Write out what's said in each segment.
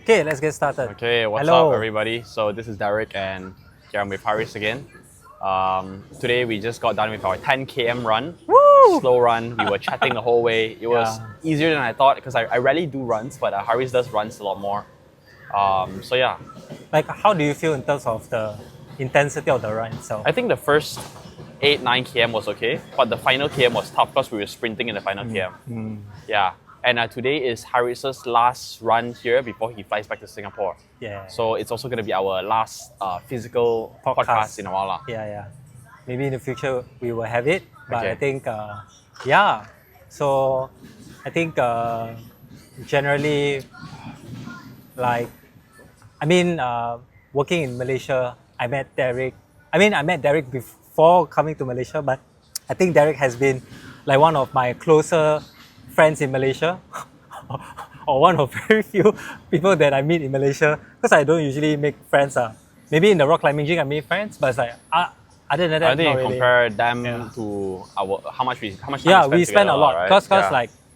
Okay, let's get started. Okay, what's Hello. up everybody? So this is Deric and here I'm with Haris again. Today we just got done with our 10 km run. Woo! Slow run. We were chatting the whole way. It was easier than I thought because I rarely do runs, but Haris does runs a lot more. So yeah, Like, how do you feel in terms of the intensity of the run itself? I think the first 8-9 km was okay, but the final km was tough because we were sprinting in the final km. Yeah, and today is Haris's last run here before he flies back to Singapore. Yeah. So it's also going to be our last physical podcast in a while. Lah. Yeah. Maybe in the future we will have it, but Okay. I think, So, I think generally, working in Malaysia, I met Deric. I met Deric before coming to Malaysia, but I think Deric has been like one of my closer friends in Malaysia, or one of very few people that I meet in Malaysia, because I don't usually make friends. Maybe in the rock climbing gym I made friends, but it's like other than that, I think not you really. compare them to how much time Yeah, we we spend a lot right? because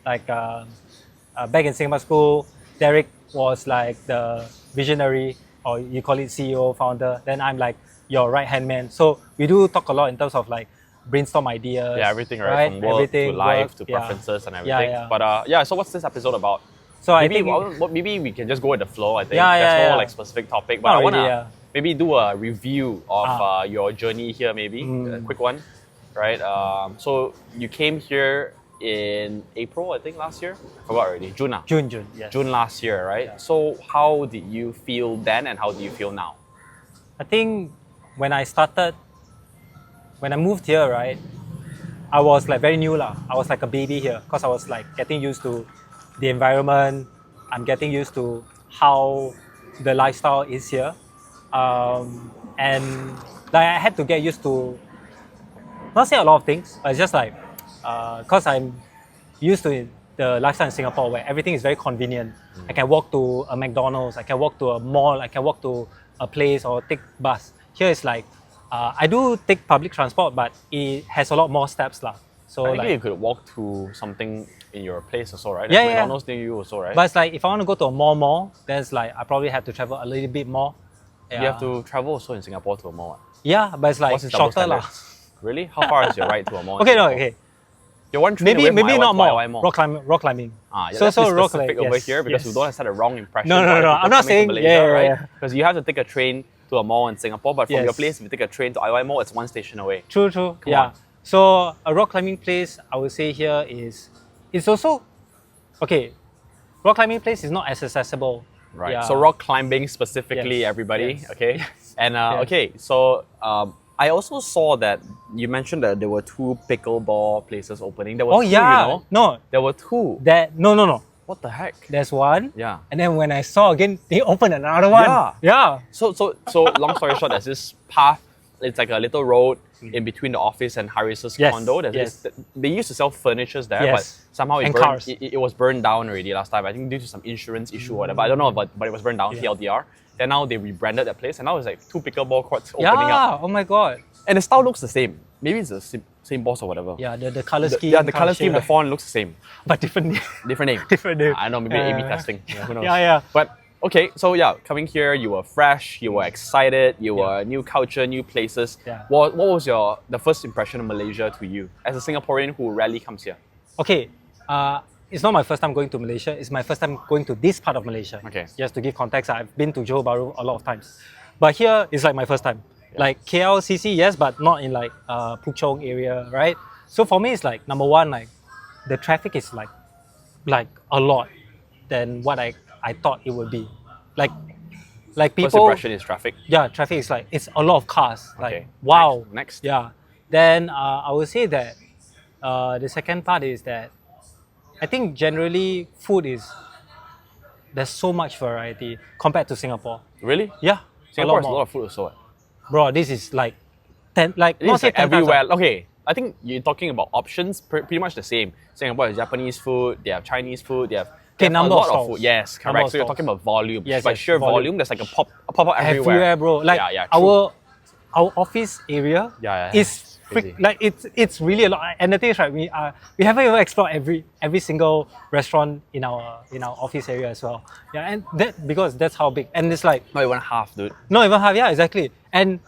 Yeah. back in Singapore school, Deric was like the visionary, or you call it CEO, founder. Then I'm like your right hand man. So we do talk a lot in terms of like brainstorm ideas. Yeah, everything right from work to life to preferences and everything. Yeah. But so what's this episode about? So Maybe I think maybe we can just go with the flow. I think Yeah, there's yeah, no yeah. like specific topic, but Not I wanna really, maybe do a review of your journey here. Maybe a quick one, right? So you came here in April, I think last year. I forgot already. June now. June, yes. June last year, right? So how did you feel then, and how do you feel now? I think when I moved here, right, I was like very new lah. I was like a baby here because I was like getting used to the environment. I'm getting used to how the lifestyle is here, and like I had to get used to not say a lot of things, but it's just like because I'm used to the lifestyle in Singapore where everything is very convenient. I can walk to a McDonald's, I can walk to a mall, I can walk to a place or take bus. Here it's like I do take public transport, but it has a lot more steps lah. So I think like, you could walk to something in your place also, right? Yeah, There's yeah. McDonald's near you also, right? but it's like if I want to go to a mall, then it's like I probably have to travel a little bit more. you have to travel also in Singapore to a mall. Yeah, but it's like What's its double shorter lah. standards? Really? How far is your ride to a mall? in Okay, no, Singapore? okay. You're one train away Maybe from not IY more. IY Mall. Rock climbing. Yeah, So let's be rock specific climbing, over yes, here because yes. we don't want to set a wrong impression. No, for other I'm people not coming to saying- Malaysia, yeah, right? yeah. Because you have to take a train to a mall in Singapore, but from Yes. your place, if you take a train to IY Mall, it's one station away. True. Come Yeah. on. So a rock climbing place, I would say here it's also okay. Rock climbing place is not as accessible. Right. Yeah. So rock climbing specifically, Yes. everybody. Yes. Okay. Yes. And Yes. okay, so I also saw that you mentioned that there were 2 pickleball places opening. There were Oh 2, yeah. you know? No. There were 2. No. What the heck? There's one. Yeah. And then when I saw again, they opened another one. Yeah. So long story short, there's this path. It's like a little road in between the office and Haris's Yes, condo. There's yes. this, they used to sell furnitures there, Yes. but somehow And burned, cars. it was burned down already last time. I think due to some insurance issue or whatever. I don't know, but it was burned down, Yeah. TLDR. Then now they rebranded that place, and now it's like 2 pickleball courts opening Yeah. up. Oh my god. And the style looks the same. Maybe it's the same boss or whatever. Yeah. The color scheme. Yeah, the color scheme, shape, the font looks the same. but different. Different name. Different name. I don't know, maybe A/B Yeah. testing. Yeah, who knows? Yeah. But okay, so yeah, coming here, you were fresh, you were excited, you were new culture, new places. Yeah. What was the first impression of Malaysia to you as a Singaporean who rarely comes here? Okay, it's not my first time going to Malaysia. It's my first time going to this part of Malaysia. Okay. Just to give context, I've been to Johor Bahru a lot of times. But here, it's like my first time. Like KLCC, yes, but not in like Puchong area, right? So for me, it's like, number one, like the traffic is like a lot than what I thought it would be. Like First people, impression is traffic. yeah, traffic is like, it's a lot of cars. Like, Okay. wow. Next. Yeah. Then I would say that the second part is that I think generally there's so much variety compared to Singapore. Really? Yeah. Singapore has a more. lot of food also. Bro, this is like 10, like, It not is say like 10 times, everywhere. Okay, I think you're talking about options, pretty much the same. Singapore has Japanese food, they have Chinese food, they have Okay, a number lot of of food. stalls. Yes, Number correct. of So you're stalls. talking about volume. Yes, By yes, sheer volume. volume, there's like a pop up everywhere. everywhere, bro. Like Yeah, true. our office area Yeah. is Crazy. Like it's really a lot. And the thing is, right, we haven't even explored every single restaurant in our office area as well. Yeah, and that because that's how big. And it's like Not even half, dude. not even half. Yeah, exactly. And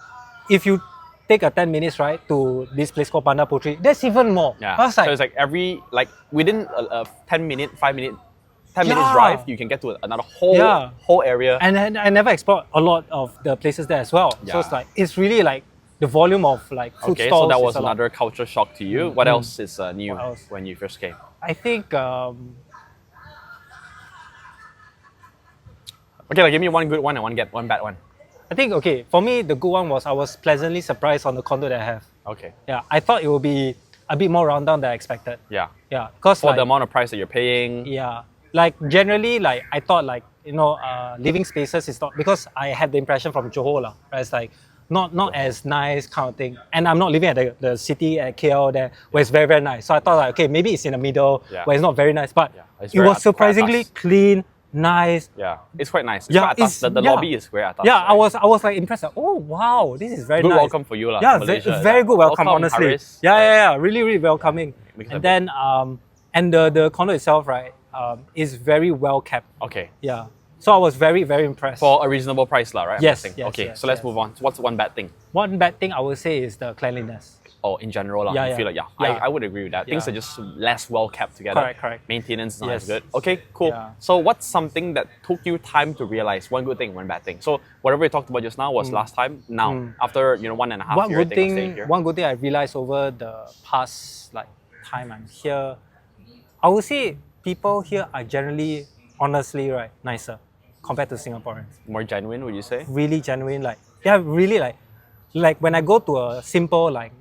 if you take a 10 minutes ride to this place called Panda Putri, that's even more. Yeah. I was like, So it's like within a 10-minute, 5-minute, 10 minutes Yeah. drive, you can get to another Yeah. whole area. and then I never explored a lot of the places there as well. So Yeah. it's like it's really like the volume of like food Okay, stalls. so that is was a lot. another culture shock to you. What else is new What else? when you first came? I think Okay, like give me one good one and one bad one. okay, for me the good one was I was pleasantly surprised on the condo that I have. Okay. Yeah, I thought it would be a bit more rundown than I expected. Yeah. Yeah, because For like, the amount of price that you're paying. yeah, like generally like I thought like living spaces is not because I had the impression from Johor lah, right? It's like not as nice kind of thing. And I'm not living at the city at KL there where it's very very nice. So I thought like okay maybe it's in the middle Yeah. where it's not very nice, but Yeah, it's it very was surprisingly quite atas. clean, nice. Yeah. It's quite nice. It's Yeah, quite atas. The yeah. lobby is very atas. Yeah, right? I was like impressed. Like, oh wow, this is very Good nice. welcome for you lah. Yeah, Malaysia, it's very good welcome, honestly. Haris. Yeah, really, really welcoming. Because I And then and the condo itself, right, is very well kept. Okay. Yeah. So I was very, very impressed. For a reasonable price lah, right? I'm Yes, guessing. yes, Okay, yes, so let's yes. move on. What's one bad thing? One bad thing I would say is the cleanliness. Oh, in general lah. Yeah, you yeah. feel like Yeah. I would agree with that. Things Yeah. are just less well kept together. Correct. Maintenance is not as Yes. good. Okay, cool. Yeah. So what's something that took you time to realize? One good thing, one bad thing. So whatever we talked about just now was last time. Now, after 1.5 One year good thing of staying thing, here. one good thing I realized over the past like time I'm here, I would say people here are generally, honestly, right, nicer compared to Singaporeans. More genuine, would you say? Really genuine, like they are really like when I go to a simple like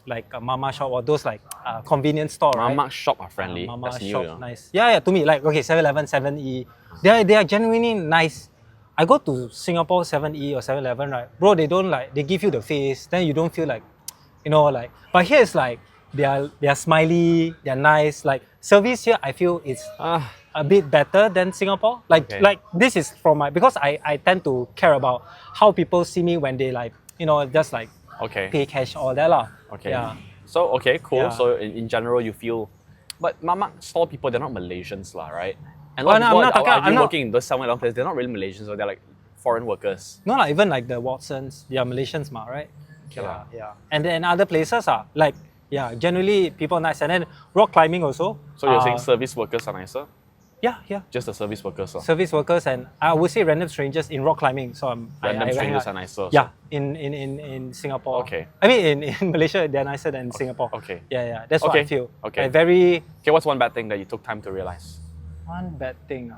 like a mama shop or those like convenience store, right? Mama shop are friendly. Mama That's new. shop, you know. nice. Yeah, to me like okay, 7-Eleven, 7E, they are genuinely nice. I go to Singapore 7E or 7-Eleven, right, bro? They don't like they give you the face, then you don't feel like, like. But here it's like they are smiley, they're nice. Like service here, I feel it's a bit better than Singapore. Okay. Like this is from because I tend to care about how people see me when they like just like Okay. pay cash all that lah. Okay. Yeah. So okay, cool. Yeah. So in general, you feel, but Mama store people, they're not Malaysians lah, right? And a Well, lot no, of I'm people not talking- are I'm not- working in those 7-Eleven places. They're not really Malaysians, so they're like foreign workers. No, like even like the Watsons, they are Malaysians, right? Okay lah. Yeah. And then other places are like, generally people nice. And then rock climbing also. So you're saying service workers are nicer? Yeah. Just the service workers lah. Service workers and I would say random strangers in rock climbing. So Random I strangers hang are out- nicer. Yeah, in Singapore. Okay. I mean in Malaysia they're nicer than Singapore. Okay. Yeah. That's what I Okay. feel. Okay. Like very Okay, what's one bad thing that you took time to realize? one bad thing.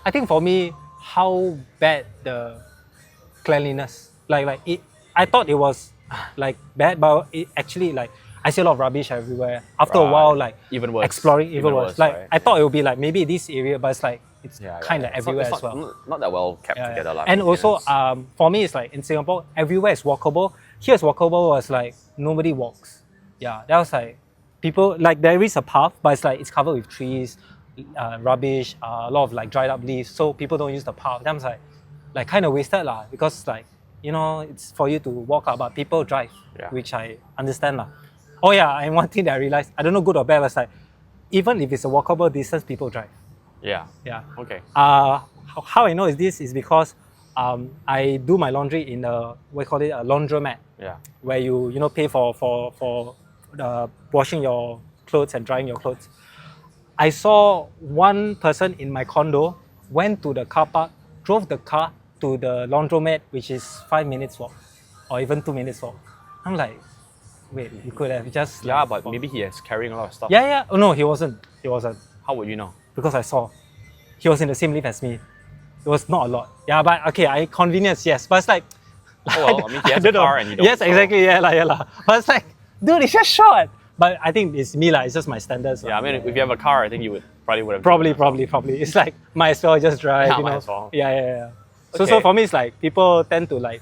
I think for me, how bad the cleanliness. Like it. I thought it was like bad, but it actually like I see a lot of rubbish everywhere. After a Right. while, like Even worse. exploring even worse. Like right? I thought it would be like maybe this area, but it's like it's kind of It's everywhere not, as well. Not that well kept Yeah, together lah. And also, maintenance. for me, it's like in Singapore, everywhere is walkable. Here, it's walkable was like nobody walks. Yeah, that was like people like there is a path, but it's like it's covered with trees, rubbish, a lot of like dried up leaves, so people don't use the path. Then I was like kind of wasted lah because like it's for you to walk out, but people drive, Yeah. which I understand lah. Oh yeah, and one thing that I realized, I don't know good or bad, was like even if it's a walkable distance, people drive. Yeah. Yeah. Okay. How I know is this is because I do my laundry in a we call it a laundromat Yeah. where you pay for washing your clothes and drying your clothes. I saw one person in my condo went to the car park, drove the car to the laundromat, which is 5 minutes walk or even 2 minutes walk. I'm like, wait, you could have just Yeah, like, but maybe he is carrying a lot of stuff. yeah. Oh no, he wasn't. How would you know? Because I saw he was in the same lift as me. It was not a lot. Yeah, but okay, convenience, yes. But it's like, Oh, well, I mean, he has a don't know. car and you don't, Yes, so- exactly. Yeah. But it's like, dude, it's just short. But I think it's me lah. It's just my standards. Yeah, I mean, if you have a car, I think you would have probably. It's like might as well just drive. Yeah, you know? might as well. Yeah. So Okay. for me, it's like people tend to like,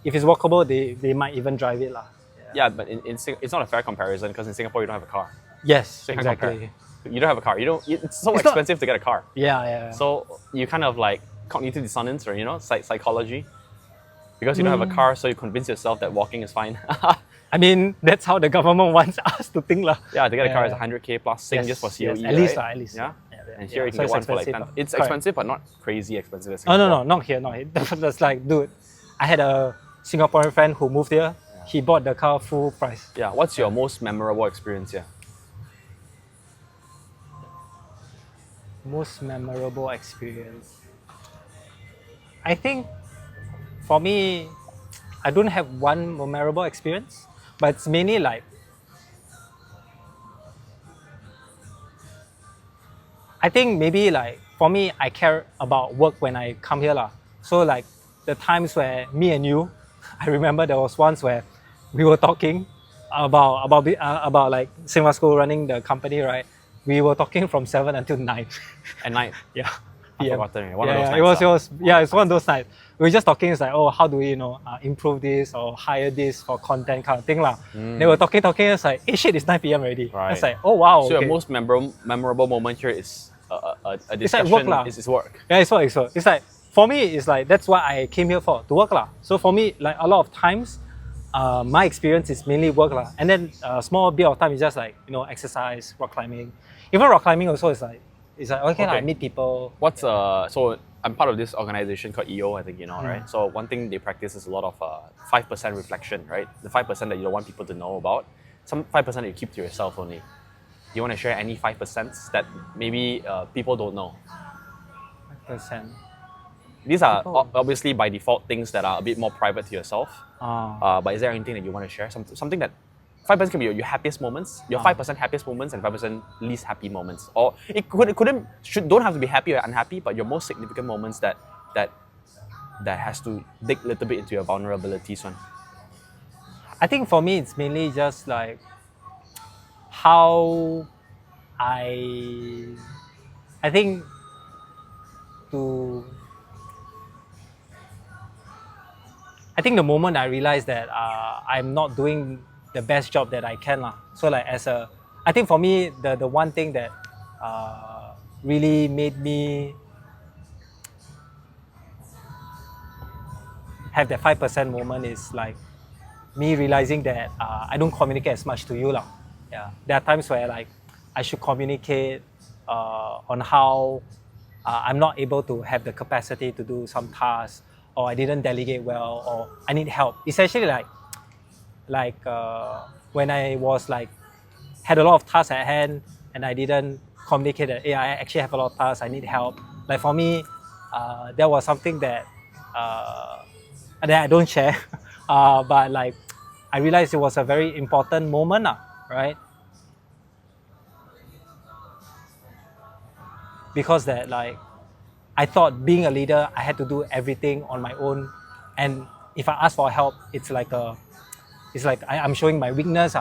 if it's walkable, they might even drive it lah. Yeah, but it's not a fair comparison because in Singapore you don't have a car. Yes, So you can't compare. exactly. You don't have a car. It's so It's not- expensive to get a car. Yeah. So you kind of like cognitive dissonance or psychology? Because you don't have a car, so you convince yourself that walking is fine. I mean, that's how the government wants us to think lah. Yeah, to get a car is 100K plus Sing just for COE, at least right? at least. Yeah. Yeah. And here you So can it's get one for like expensive, 10. It's correct. expensive, but not crazy expensive as No, Singapore. not here, not here. That's like, dude, I had a Singaporean friend who moved here. He bought the car full price. Yeah, what's your most memorable experience here? Most memorable experience. I think for me, I don't have one memorable experience, but it's mainly like I think maybe like for me, I care about work when I come here lah. So like the times where me and you, I remember there was once where we were talking about like Singapore School running the company, right? We were talking from 7 until 9. At night? Yeah. I've PM. forgotten. One of Yeah, those yeah, nights. it was it's one of those nights. We were just talking. It's like, oh, how do we improve this or hire this for content kind of thing lah. They were talking. It's like, hey shit, it's 9 p.m. already. Right. It's like, oh wow. So okay. your most memorable moment here is a discussion. It's like work lah. It's work. Yeah, it's work. It's like for me, it's like that's what I came here for, to work lah. So for me, like a lot of times, my experience is mainly work lah, and then a small bit of time is just like exercise, rock climbing. Even rock climbing also is like okay. I meet people. What's so I'm part of this organization called EO, I think you know, right? So one thing they practice is a lot of 5% reflection, right? The 5% that you don't want people to know about, some 5% that you keep to yourself only. You want to share any 5% that maybe people don't know? 5%. These are obviously by default things that are a bit more private to yourself. But is there anything that you want to share? Something that 5% can be your happiest moments, your 5% happiest moments, and 5% least happy moments. Or don't have to be happy or unhappy, but your most significant moments that has to dig a little bit into your vulnerabilities one. I think for me, it's mainly just like how I think the moment I realized that I'm not doing the best job that I can lah. So like I think for me the one thing that really made me have that 5% moment is like me realizing that I don't communicate as much to you lah. Yeah, there are times where like I should communicate on how I'm not able to have the capacity to do some tasks, or I didn't delegate well, or I need help. Essentially like when I was like had a lot of tasks at hand and I didn't communicate that I actually have a lot of tasks, I need help. Like for me, that was something that I don't share, but like I realized it was a very important moment, right? Because that like I thought being a leader, I had to do everything on my own, and if I ask for help, it's like I'm showing my weakness,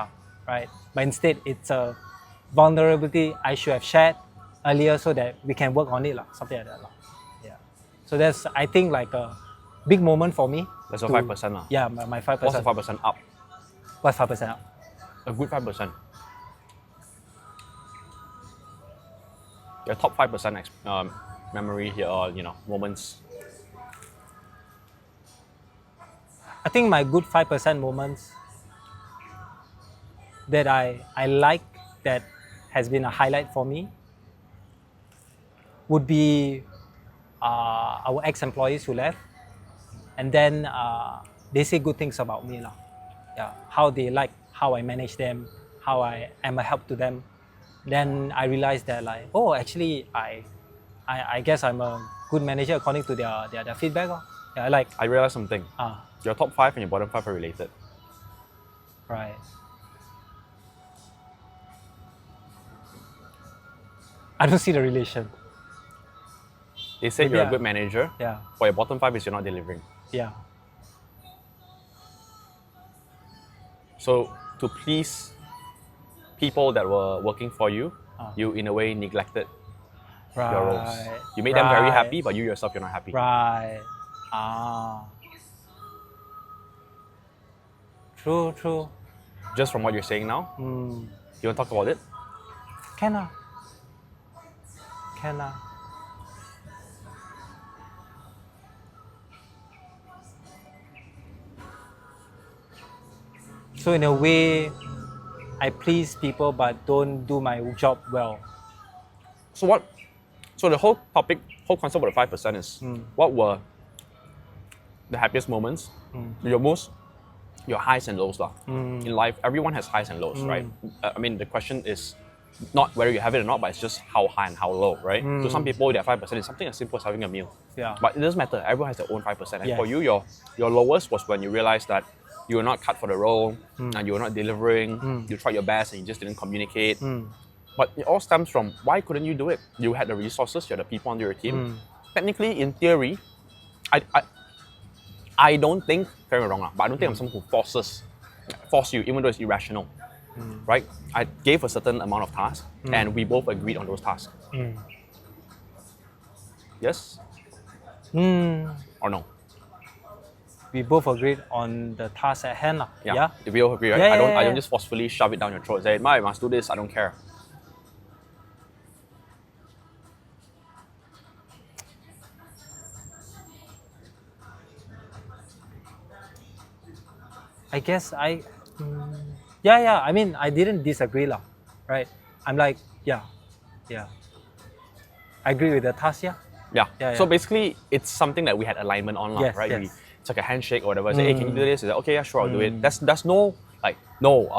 right? But instead, it's a vulnerability I should have shared earlier so that we can work on it, something like that. Yeah. So that's, I think, like a big moment for me. That's your 5%. Yeah, my 5%. What's the 5% up? What's 5% up? A good 5%. Your top 5% memory here, or moments. I think my good 5% moments that I like, that has been a highlight for me, would be our ex-employees who left, and then they say good things about me. Yeah, how they like how I manage them, how I am a help to them. Then I realized that like, oh, actually I guess I'm a good manager according to their feedback. Yeah, I realized something. Your top 5 and your bottom 5 are related. Right. I don't see the relation. They say you're a good manager. Yeah. But your bottom 5 is you're not delivering. Yeah. So to please people that were working for you, you in a way neglected your roles. You made them very happy, but you yourself, you're not happy. Right. True. Just from what you're saying now, you want to talk about it? Can So in a way, I please people but don't do my job well. So the whole concept of the 5% is what were the happiest moments, your highs and lows lah. In life, everyone has highs and lows, right? I mean, the question is not whether you have it or not, but it's just how high and how low, right? To some people, their 5% is something as simple as having a meal. Yeah. But it doesn't matter. Everyone has their own 5%. And Yes. for you, your lowest was when you realized that you were not cut for the role and you were not delivering. You tried your best and you just didn't communicate. But it all stems from why couldn't you do it? You had the resources, you had the people under your team. Technically, in theory, I don't think, correct me wrong, but I don't think I'm someone who force you, even though it's irrational. Right? I gave a certain amount of tasks and we both agreed on those tasks. Yes? Or no? We both agreed on the task at hand. Yeah. If we all agree, right? Yeah, I don't just forcefully shove it down your throat and say, "Ma, must do this, I don't care." I guess yeah. I mean, I didn't disagree lah, right? I'm like, yeah. I agree with the task, yeah. Yeah. So basically, it's something that we had alignment on, Yes, right? yes. It's like a handshake or whatever. Say, hey, can you do this? Is like, okay, yeah, sure, I'll do it. There's no like, no,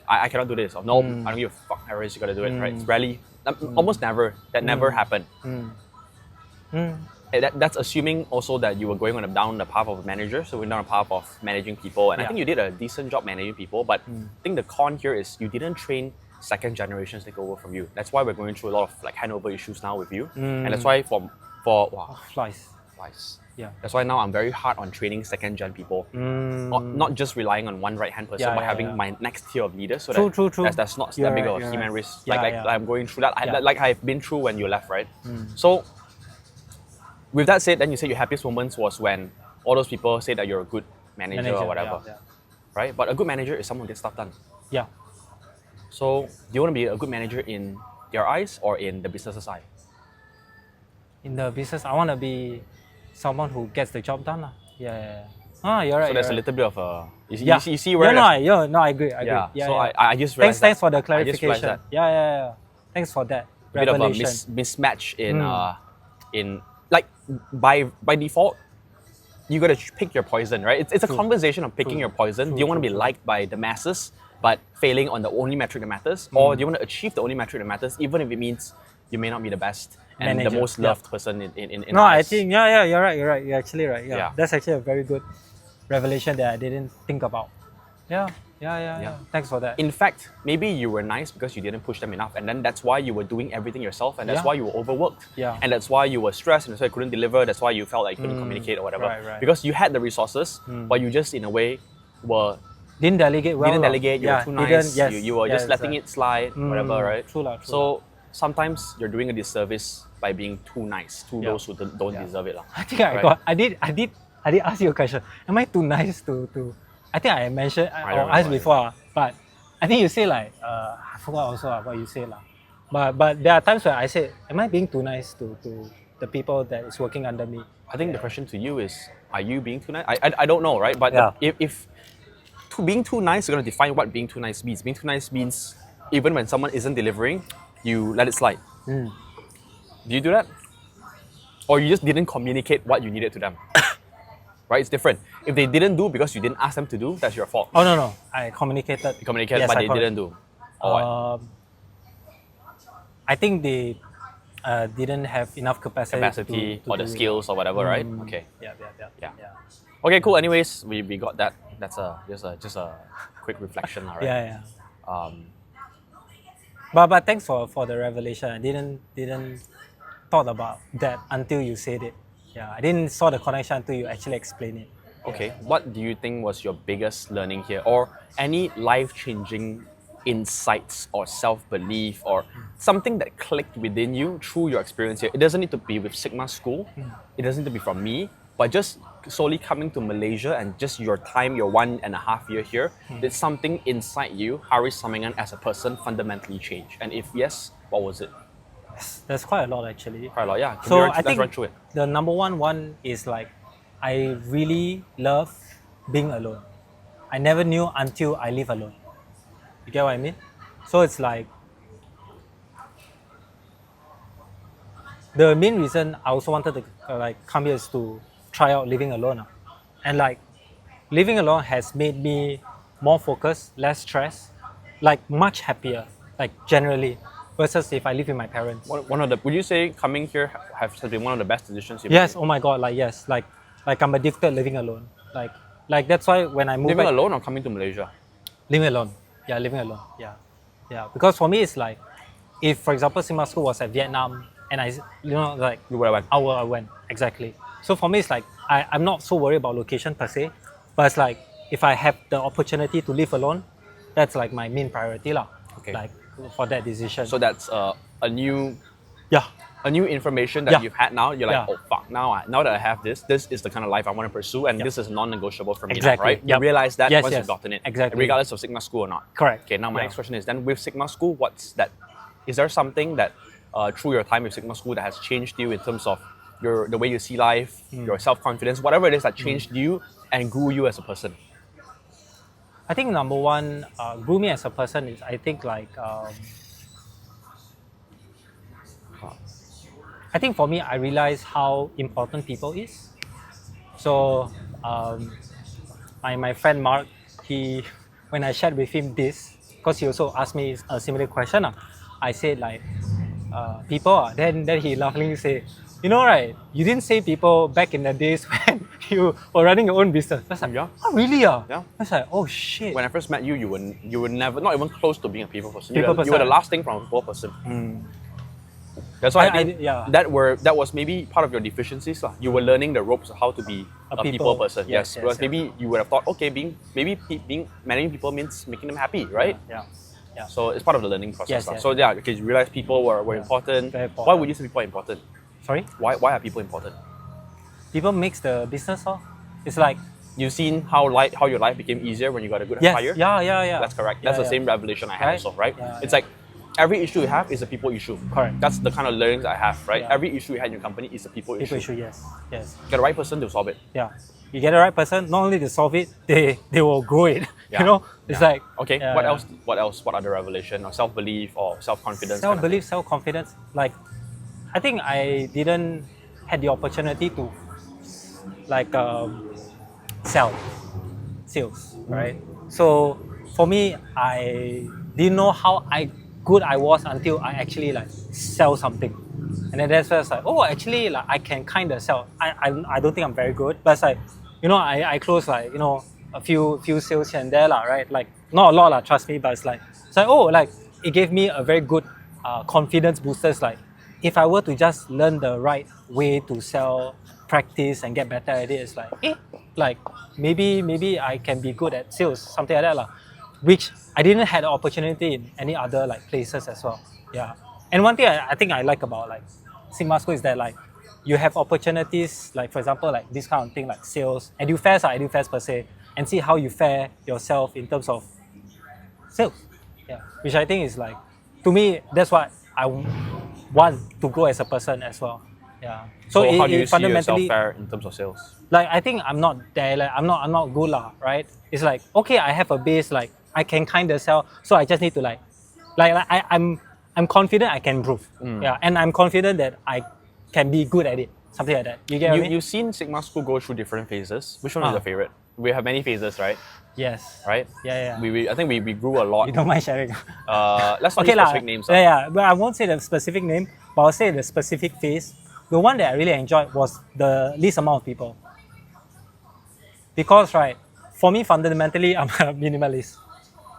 I cannot do this. Or no, I don't give a fuck, Harris, you gotta do it, right? It's rarely, almost never. That never happened. That's assuming also that you were going down the path of a manager, so we're down the path of managing people. And I think you did a decent job managing people, but I think the con here is you didn't train second generations take over from you. That's why we're going through a lot of like handover issues now with you. And that's why for wow, Flies. Yeah. That's why now I'm very hard on training second gen people. Not just relying on one right hand person, but having my next tier of leaders so True. that's not that big of a human risk. Like I'm going through that. Like I've been through when you left, right? So with that said, then you say your happiest moments was when all those people say that you're a good manager or whatever. Right? But a good manager is someone who gets stuff done. Yeah. So do you want to be a good manager in their eyes or in the business's eye? In the business, I want to be someone who gets the job done. Yeah. You're right. So there's a right. little bit of a you see where I agree. So I just realized thanks for the I just clarification. realized that. Yeah. Thanks for that. A bit of a revelation. mismatch in like by default you got to pick your poison, right? It's a conversation of picking your poison. Do you want to be liked by the masses but failing on the only metric that matters, or do you want to achieve the only metric that matters even if it means you may not be the best and Manager, the most loved person in No, I eyes? think you're right. You're actually right. Yeah. That's actually a very good revelation that I didn't think about. Yeah. Thanks for that. In fact, maybe you were nice because you didn't push them enough, and then that's why you were doing everything yourself, and that's why you were overworked, and that's why you were stressed, and that's why you couldn't deliver. That's why you felt like you couldn't communicate or whatever, Right. because you had the resources, but you just in a way were Didn't delegate well. didn't delegate. You were too nice. You were just letting right. it slide, whatever, right? True. So sometimes you're doing a disservice by being too nice to those who don't deserve it, lah. I think I did ask you a question. Am I too nice to? I think I mentioned or asked before, but I think you say like I forgot also what you say lah. But there are times where I say, am I being too nice to the people that is working under me? I think the question to you is, are you being too nice? I don't know, right? But if being too nice, you're going to define what being too nice means. Being too nice means even when someone isn't delivering, you let it slide. Do you do that? Or you just didn't communicate what you needed to them? Right? It's different. If they didn't do because you didn't ask them to do, that's your fault. Oh no, I communicated. You communicated, yes, but they didn't do. I think they didn't have enough capacity to or the skills or whatever, right? Okay. Yeah. Okay, cool. Anyways, we got that. That's just a quick reflection, all right? Yeah. But thanks for the revelation. I didn't thought about that until you said it. Yeah, I didn't saw the connection until you actually explained it. Okay, what do you think was your biggest learning here, or any life-changing insights or self-belief or something that clicked within you through your experience here? It doesn't need to be with Sigma School. It doesn't need to be from me, but just solely coming to Malaysia and just your time, your 1.5 year here, did something inside you, Haris Samangan as a person, fundamentally change? And if yes, what was it? There's quite a lot actually. Quite a lot, yeah. So let's run through it. The number one is like, I really love being alone. I never knew until I live alone. You get what I mean? So it's like the main reason I also wanted to come here is to try out living alone. And like living alone has made me more focused, less stressed, like much happier, like generally, versus if I live with my parents. Would you say coming here has been one of the best decisions you've Yes, made? oh my god, like yes, like I'm addicted living alone. Like that's why when I moved Living back, alone or coming to Malaysia? living alone. Yeah, living alone. Yeah. Yeah. Because for me it's like if for example Sigma School was at Vietnam and like You would have went. I went. Exactly. So for me it's like I'm not so worried about location per se, but it's like if I have the opportunity to live alone, that's like my main priority lah. Okay. Like for that decision. So that's a new yeah. information that Yeah. you've had now. You're like, Yeah. oh fuck, now that I have this is the kind of life I want to pursue, and this is non-negotiable for me Exactly. now, right? Yep. You realize that Yes, once yes. you've gotten it, Exactly. regardless of Sigma School or not. Correct. Okay, now my Yeah. next question is then with Sigma School, what's that? Is there something that through your time with Sigma School that has changed you in terms of the way you see life, your self-confidence, whatever it is that changed you and grew you as a person? I think number one, grew me as a person is I think like I think for me I realized how important people is. So my friend Mark, he when I shared with him this, because he also asked me a similar question, I said like people. Then he laughingly say, you know right, you didn't say people back in the days when you were running your own business. I was like, Yeah. oh really? Yeah. Yeah. I was like, oh shit. When I first met you, you were never, not even close to being a people person. People You were the person. last thing from a people person. That's why I think yeah. that was maybe part of your deficiencies. You were learning the ropes of how to be a people person. Yes, Yes. Because yes. maybe you would have thought, okay, being managing people means making them happy, right? Yeah. Yeah. So it's part of the learning process. Yes, lah. yes. So yeah, because you realize people were important. Very important. Why would you say people are important? Sorry? Why are people important? People makes the business. It's like You've seen how your life became easier when you got a good yes, empire? yeah. That's correct. Yeah, That's the yeah. same revelation I had Right? also, right? Yeah, It's yeah. like every issue you have is a people issue. Correct. That's the kind of learnings I have, right? Yeah. Every issue you had in your company is a people People issue. issue, yes. Yes. Get the right person to solve it. Yeah. You get the right person, not only to solve it, they will grow it. Yeah. You know? It's Yeah. like Okay, yeah, what yeah. else? What else? What other revelation or self-belief or self-confidence? Self-belief, self-confidence. Like I think I didn't had the opportunity to like sales, right? So for me, I didn't know how good I was until I actually like sell something, and then that's where it's like, oh, actually like I can kind of sell. I don't think I'm very good, but it's like, you know, I close like a few sales here and there lah, right? Like not a lot lah, trust me, but it's like oh, like it gave me a very good confidence booster. It's like if I were to just learn the right way to sell, practice and get better at it, it's like maybe I can be good at sales, something like that lah. Which I didn't have the opportunity in any other like places as well. Yeah. And one thing I think I like about like Sigma School is that like you have opportunities like for example like this kind of thing like sales, edufairs per se, and see how you fare yourself in terms of sales. Yeah. Which I think is like, to me, that's what I want to grow as a person as well. Yeah. So how do you see yourself fundamentally fare in terms of sales? like I think I'm not there, like I'm not good lah, right? It's like okay, I have a base, like I can kind of sell, so I just need to like I'm confident I can improve. Yeah, and I'm confident that I can be good at it, something like that. You get what I mean? You've seen Sigma School go through different phases. Which one is your favorite? We have many phases, right? Yes. Right? Yeah. I think we grew a lot. You don't mind sharing? Let's not Okay use lah. specific names. Yeah, but I won't say the specific name, but I'll say the specific phase. The one that I really enjoyed was the least amount of people. Because right, for me fundamentally I'm a minimalist.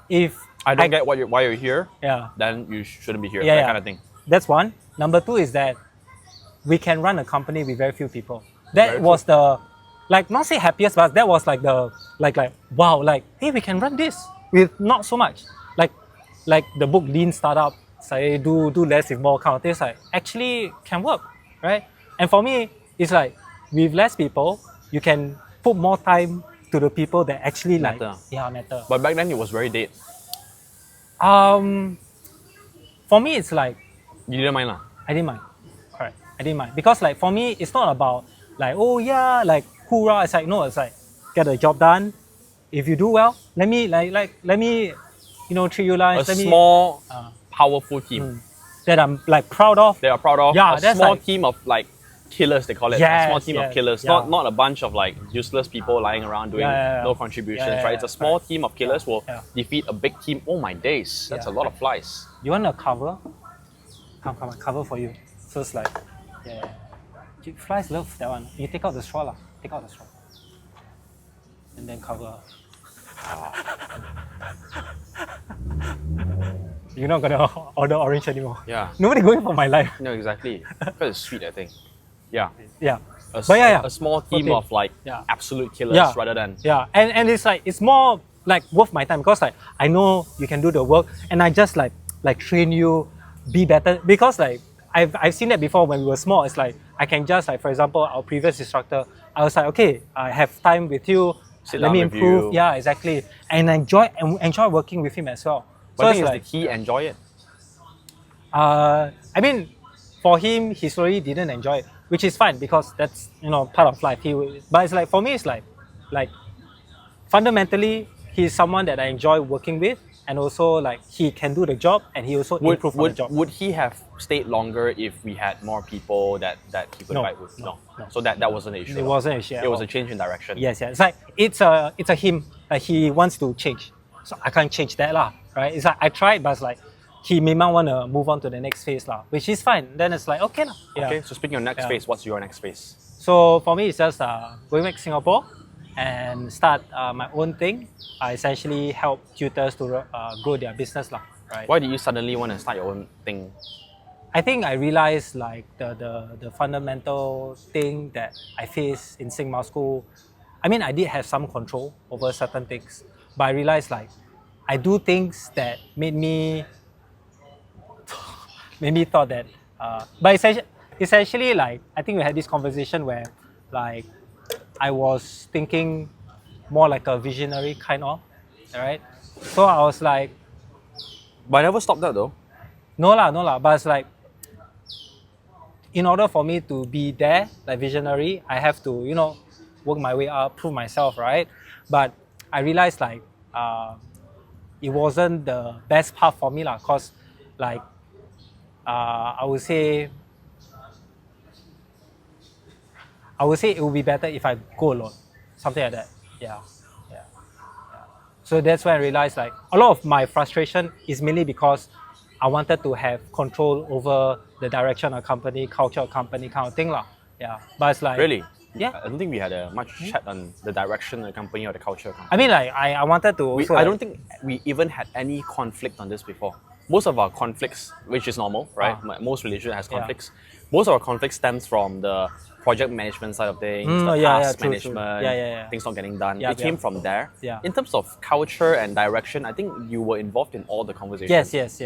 If I don't get why you're here, yeah, then you shouldn't be here. Yeah, that yeah. kind of thing. that's one. Number two is that we can run a company with very few people. That Very was the like not say happiest, but that was like the like wow, like hey, we can run this with not so much. Like the book Lean Startup, say do less with more kind of things, like actually can work, right? And for me, it's like with less people, you can put more time to the people that actually Matter. matter. But back then it was very dead. For me, it's like You didn't mind lah. I didn't mind. Correct. I didn't mind. Because like for me, it's not about like, oh yeah, like hoorah. It's like, no, it's like get the job done, if you do well, let me treat you like A small, powerful team that I'm like proud of. they are proud of. Yeah, a that's small like, team of like killers, they call it. A Yes, small team of yes, killers. yeah. Not a bunch of like useless people lying around doing no contributions, Yeah, right? It's a small right. team of killers will Yeah. defeat a big team. Oh my days, that's a lot of flies. You want a cover? Come, I cover for you. So it's like, flies love that one. You take out the straw lah. Take out the straw. And then cover. You're not gonna order orange anymore. Yeah. Nobody going for my life. No, exactly. Because it's sweet, I think. Yeah. Yeah. A small team Okay. of like Yeah. absolute killers Yeah. rather than Yeah, and it's like it's more like worth my time because like I know you can do the work and I just like train you, be better because like I've seen that before when we were small. It's like I can just like, for example, our previous instructor, I was like, okay, I have time with you, Sit let down me with improve. you. Yeah, exactly, and enjoy working with him as well. But I it's think like, it's the key, enjoy it. I mean, for him, he slowly didn't enjoy it, which is fine because that's part of life. But it's like for me, it's like fundamentally, he's someone that I enjoy working with, and also like he can do the job, and he also improve on the job. Would he have stayed longer if we had more people that he could No, fight with? no. So that wasn't an issue. It wasn't a issue at It was all. a change in direction. Yes, it's like it's a him. Like he wants to change, so I can't change that lah, right? It's like I tried, but it's like he may want to move on to the next phase lah, which is fine. Then it's like okay lah. Yeah. Okay. So speaking of next phase, what's your next phase? So for me, it's just going back to Singapore and start my own thing. I essentially help tutors to grow their business lah, right? Why did you suddenly want to start your own thing? I think I realized like the fundamental thing that I face in Sigma School. I mean, I did have some control over certain things, but I realized like I do things that made me thought that. But essentially, like I think we had this conversation where like I was thinking more like a visionary kind of, right? So I was like, But I never stopped that though. no lah. But it's like, in order for me to be there, like visionary, I have to, work my way up, prove myself, right? But I realized like, it wasn't the best path for me lah, cause like, I would say it would be better if I go alone, something like that. Yeah. So that's when I realized like a lot of my frustration is mainly because I wanted to have control over the direction of company, culture of company kind of thing lah. Yeah, but it's like Really? Yeah. I don't think we had a much chat on the direction of the company or the culture of the I company. mean like I wanted to. Also, I don't think we even had any conflict on this before. Most of our conflicts, which is normal, right? Most relationship has conflicts. Most of our conflicts stems from the project management side of things, the task true. management, Yeah. things not getting done. Yeah, It came from there. Yeah. In terms of culture and direction, I think you were involved in all the conversations. Yes.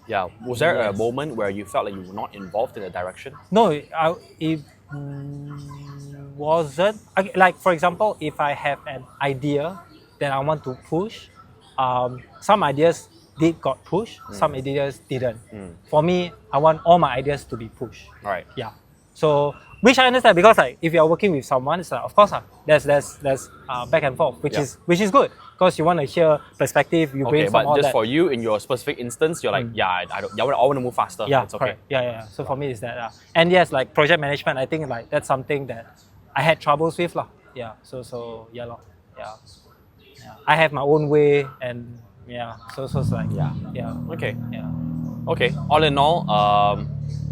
Yeah. Was there a Yes. moment where you felt like you were not involved in the direction? No, it wasn't. Like for example, if I have an idea that I want to push, some ideas got pushed, some ideas didn't. For me, I want all my ideas to be pushed. Right. Yeah. So which I understand because like if you are working with someone, it's like of course there's back and forth, which is good because you want to hear perspective. You Okay, brainstorm but all just that. for you in your specific instance, you're like, I want to move faster. Yeah, It's okay. correct. Yeah. So for me, it's that. And yes, like project management, I think like that's something that I had troubles with lah. Yeah. So yeah lor. Yeah. I have my own way and So it's like Yeah. Okay. Yeah. Okay. All in all,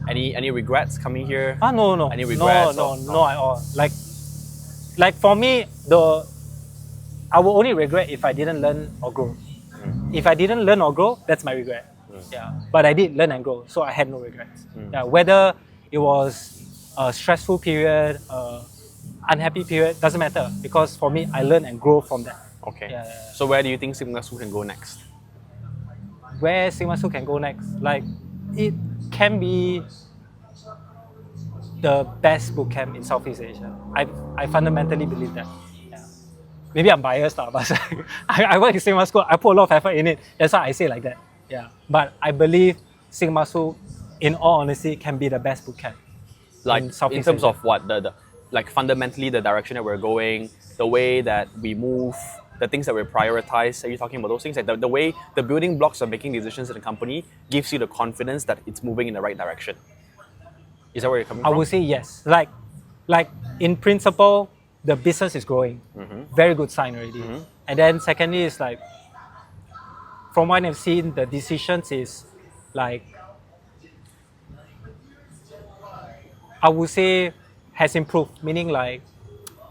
any regrets coming here? No. Any regrets? No at all. Like for me, I will only regret if I didn't learn or grow. If I didn't learn or grow, that's my regret. Yeah. But I did learn and grow, so I had no regrets. Yeah. Whether it was a stressful period, unhappy period, doesn't matter because for me, I learn and grow from that. Okay. Yeah. So where do you think Sigma School can go next? Where Sigma School can go next? Like, it can be the best boot camp in Southeast Asia. I fundamentally believe that. Yeah. Maybe I'm biased, but I work in Sigma School. I put a lot of effort in it. That's why I say like that. Yeah. But I believe Sigma School, in all honesty, can be the best boot camp. Like in Southeast terms Asia. of what the like fundamentally the direction that we're going, the way that we move, the things that we prioritize. Are you talking about those things? Like the way the building blocks of making decisions in the company gives you the confidence that it's moving in the right direction. Is that where you're coming I from? would say yes. Like in principle, the business is growing. Very good sign already. And then secondly is like, from what I've seen, the decisions is like, I would say has improved. Meaning like,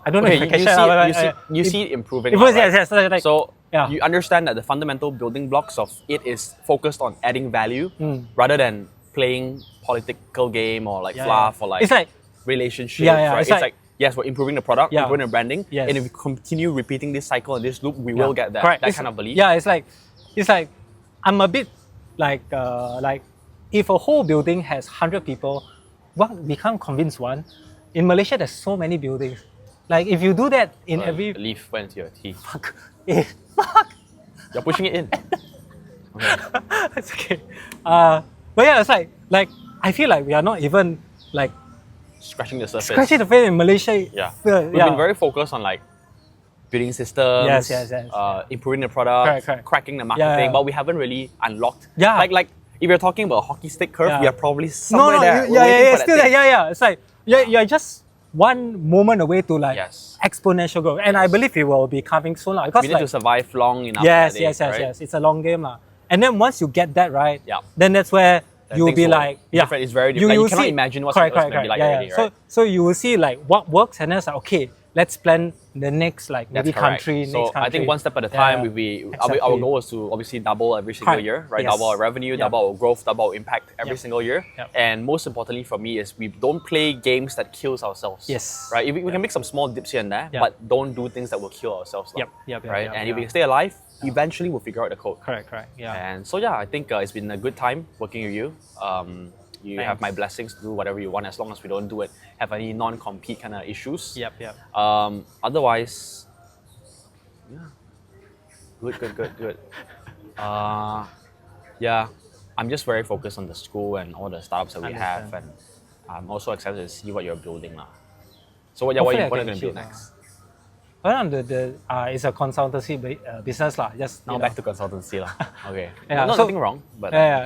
I don't know if I can share. You see it improving. It was, right? yes. Like, So yeah. you understand that the fundamental building blocks of it is focused on adding value rather than playing political game or like fluff or like it's like relationships. Yeah. Right? It's It's like, yes, we're improving the product, Yeah. improving the branding, Yes. and if we continue repeating this cycle and this loop, we will get that correct. that It's- kind of belief. Yeah, it's like I'm a bit like if a whole building has 100 people, we can't convince one. In Malaysia, there's so many buildings. Like if you do that in every The leaf went to your teeth. fuck, You're pushing it in. Okay. it's okay. But yeah, it's like I feel like we are not even like Scratching the surface. scratching the face in Malaysia. Yeah. We've been very focused on like building systems, Yes. improving the product, Correct. cracking the marketing, Yeah. but we haven't really unlocked. Yeah. Like if you're talking about a hockey stick curve, Yeah. we are probably somewhere there. We're waiting for that still thing. there. Yeah. It's like you're just one moment away to like Yes. exponential growth, and I believe it will be coming soon, because We need like, to survive long enough. yes, at it, right? yes. It's a long game, lah. And then once you get that right, Yeah. then that's where Then you'll things be will like, be different. It's very different. Like, you cannot imagine what something else may be like already, right? So you will see like what works, and then it's like, okay, let's plan the next like That's maybe correct. country. So next country. I think one step at a time. Our goal is to obviously double every single Correct. year, right? Yes. Double our revenue, Yep. double our growth, double our impact every Yep. single year. Yep. And most importantly for me is we don't play games that kills ourselves. Yes. Right. We can make some small dips here and there, Yep. but don't do things that will kill ourselves. Yep. Right. Yep. And if we can stay alive, eventually we'll figure out the code. Correct. Yeah. And so yeah, I think it's been a good time working with you. You have my blessings to do whatever you want as long as we don't do it. Have any non-compete kind of issues. Yep. Otherwise, yeah, good. Yeah, I'm just very focused on the school and all the startups that we have, and I'm also excited to see what you're building now. So what are you going to build next? Well, it's a consultancy business lah. Just Now back to consultancy lah. Okay. Yeah, Nothing wrong, but yeah.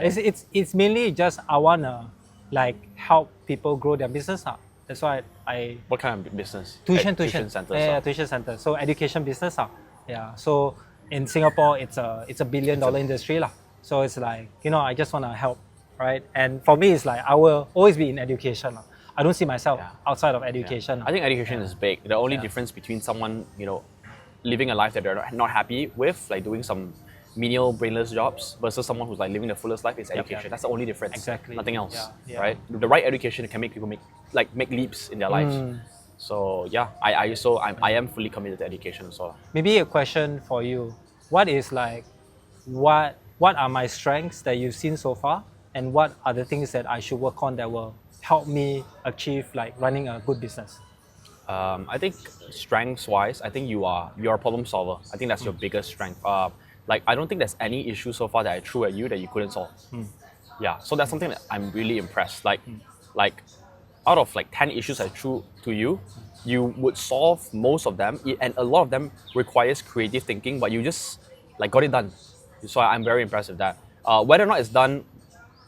It's mainly just I wanna like help people grow their business lah. That's why I what kind of business? tuition centers. yeah, tuition center. So education business lah. Yeah. So in Singapore, it's a $1 billion industry lah. So it's like, I just wanna help, right? And for me, it's like I will always be in education lah. I don't see myself outside of education. I think education is big. The only difference between someone, living a life that they're not happy with, like doing some menial, brainless jobs, versus someone who's like living the fullest life is education. That's the only difference. Exactly. Nothing else, Yeah. right? The right education can make people make leaps in their lives. So yeah, I am fully committed to education as well. Maybe a question for you: what is like, what are my strengths that you've seen so far, and what are the things that I should work on that will help me achieve like running a good business? I think strengths-wise, I think you're a problem solver. I think that's your biggest strength. I don't think there's any issue so far that I threw at you that you couldn't solve. Yeah, so that's something that I'm really impressed. Like out of like 10 issues I threw to you, you would solve most of them, and a lot of them requires creative thinking, but you just like got it done. So I'm very impressed with that. Whether or not it's done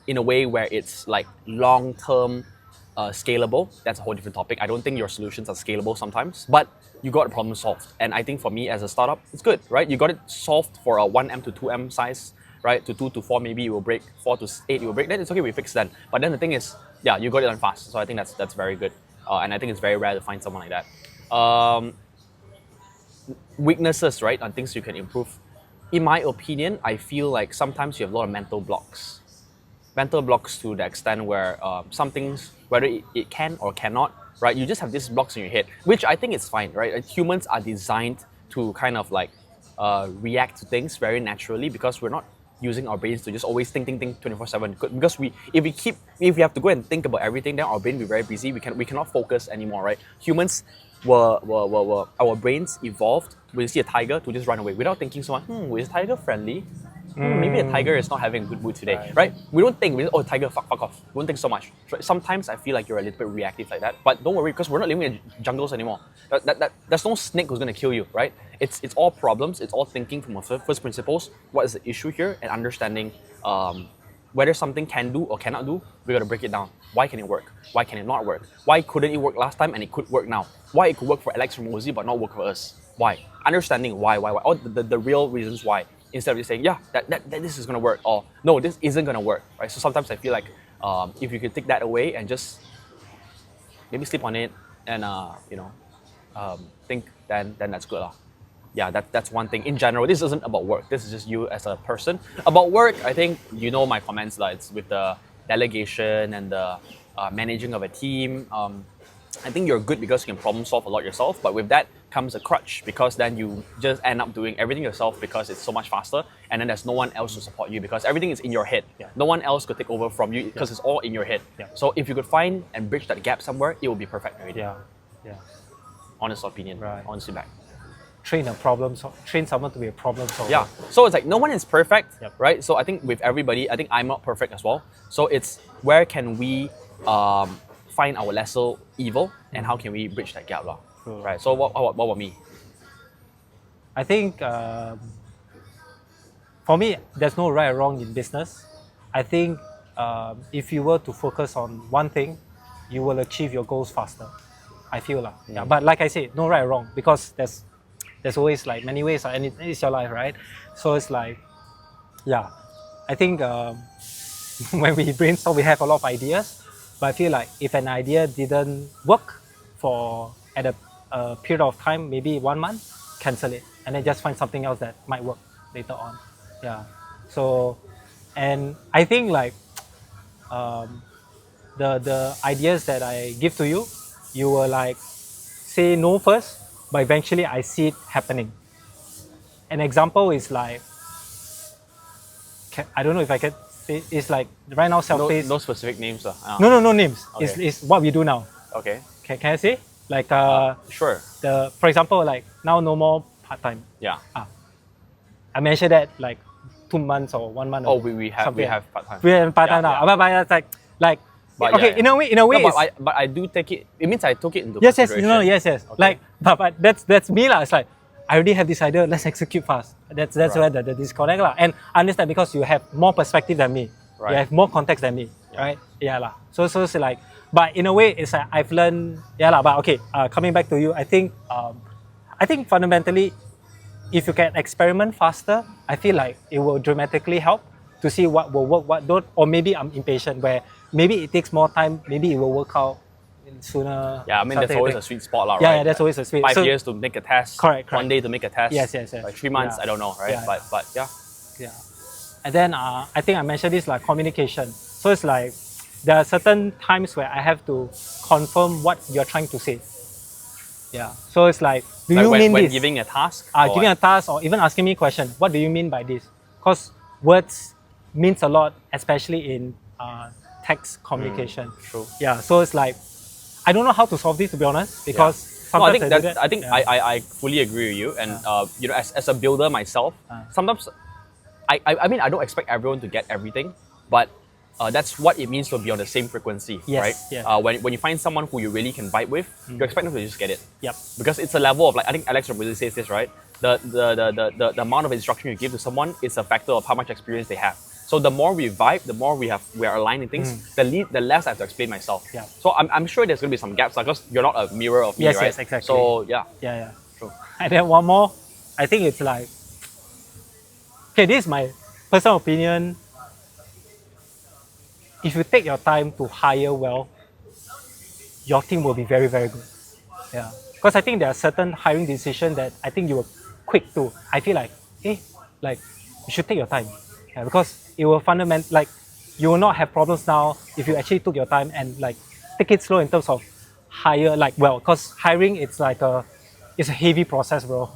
in a way where it's like long-term scalable, that's a whole different topic. I don't think your solutions are scalable sometimes, but you got the problem solved. And I think for me as a startup, it's good, right? You got it solved for a 1M to 2M size, right? To 2 to 4 maybe it will break, 4 to 8 it will break. Then it's okay, we fix then. But then the thing is, yeah, you got it done fast. So I think that's very good. And I think it's very rare to find someone like that. Weaknesses, right? And things you can improve. In my opinion, I feel like sometimes you have a lot of mental blocks. Mental blocks to the extent where some things, whether it can or cannot, right? You just have these blocks in your head, which I think is fine, right? Humans are designed to kind of like react to things very naturally because we're not using our brains to just always think 24/7. Because if we have to go and think about everything, then our brain will be very busy. We cannot focus anymore, right? Humans our brains evolved when you see a tiger to just run away without thinking so much. Is tiger friendly? maybe a tiger is not having a good mood today, right? We don't think, oh, tiger, fuck off. We don't think so much. Sometimes I feel like you're a little bit reactive like that, but don't worry, because we're not living in jungles anymore. There's no snake who's going to kill you, right? It's all problems, it's all thinking from a first principles. What is the issue here? And understanding whether something can do or cannot do, we got to break it down. Why can it work? Why can it not work? Why couldn't it work last time and it could work now? Why it could work for Alex from Rosie but not work for us? Why? Understanding why, or the real reasons why, instead of just saying, yeah, that this is gonna work, or no, this isn't gonna work, right? So sometimes I feel like if you could take that away and just maybe sleep on it and think, then that's good lah. Yeah, that's one thing. In general, this isn't about work. This is just you as a person. About work, I think you know my comments lah. It's with the delegation and the managing of a team. I think you're good because you can problem solve a lot yourself, but with that comes a crutch, because then you just end up doing everything yourself because it's so much faster, and then there's no one else to support you because everything is in your head. Yeah. No one else could take over from you because it's all in your head. Yeah. So if you could find and bridge that gap somewhere, it will be perfect already. Yeah. Honest opinion. Right. Honestly back. Train someone to be a problem solver. Yeah. So it's like no one is perfect, Yep. right? So I think with everybody, I think I'm not perfect as well. So it's where can we find our lesser evil and how can we bridge that gap, Sure. right? So what about me? I think for me, there's no right or wrong in business. I think if you were to focus on one thing, you will achieve your goals faster. I feel lah. Yeah. But like I said, no right or wrong, because there's always like many ways, and it's your life, right? So it's like, yeah, I think when we brainstorm, we have a lot of ideas, but I feel like if an idea didn't work at a period of time, maybe 1 month, cancel it, and then just find something else that might work later on. Yeah. So, and I think like the ideas that I give to you, you will like say no first, but eventually I see it happening. An example is like, I don't know if I can say, it's like right now self-paced. No specific names. No names. Okay. It's what we do now. Okay. Can I say? Like sure. For example, like now no more part-time. Yeah. I mentioned that like 2 months or 1 month. Oh, we have part-time. We have part-time now. Yeah. But it's like But okay, yeah. in a way, No, but I do take it. It means I took it into yes, consideration. yes. Okay. Like, but that's me lah. It's like I already have this idea. Let's execute fast. That's Right. where the disconnect lah. And I understand because you have more perspective than me. Right. You have more context than me. Yeah. Right? Yeah lah. So it's like, but in a way, it's like I've learned. Yeah lah. But okay, coming back to you, I think fundamentally, if you can experiment faster, I feel like it will dramatically help to see what will work, what don't. Or maybe I'm impatient, where maybe it takes more time, maybe it will work out sooner. Yeah, I mean, that's always a sweet spot, right? Yeah, that's always a sweet. 5 years to make a test. Correct. 1 day to make a test. Yes. Like 3 months, Yeah. I don't know, right? Yeah. But yeah. Yeah. And then I think I mentioned this like communication. So it's like there are certain times where I have to confirm what you're trying to say. Yeah. So it's like, do Like you when, mean when this? giving a task? or Giving a what? task or even asking me a question. What do you mean by this? Because words means a lot, especially in text communication. True. Yeah. So it's like, I don't know how to solve this, to be honest, because No, I sometimes think do that. I think Yeah. I fully agree with you, and as a builder myself, sometimes I mean I don't expect everyone to get everything, but that's what it means to be on the same frequency, Yes, right? yes. When you find someone who you really can vibe with, you expect them to just get it. Yep. Because it's a level of like, I think Alex really says this, right? The amount of instruction you give to someone is a factor of how much experience they have. So the more we vibe, the more we are aligned in things, the less I have to explain myself. Yeah. So I'm sure there's gonna be some gaps, because you're not a mirror of me, Yes, right? yes, exactly. So yeah. Yeah. True. And then one more, I think it's like, okay, this is my personal opinion. If you take your time to hire well, your team will be very, very good. Yeah. Because I think there are certain hiring decisions that I think you were quick to. I feel like, like you should take your time. Yeah, because it will you will not have problems now if you actually took your time and like take it slow in terms of hire, because hiring it's a heavy process, bro.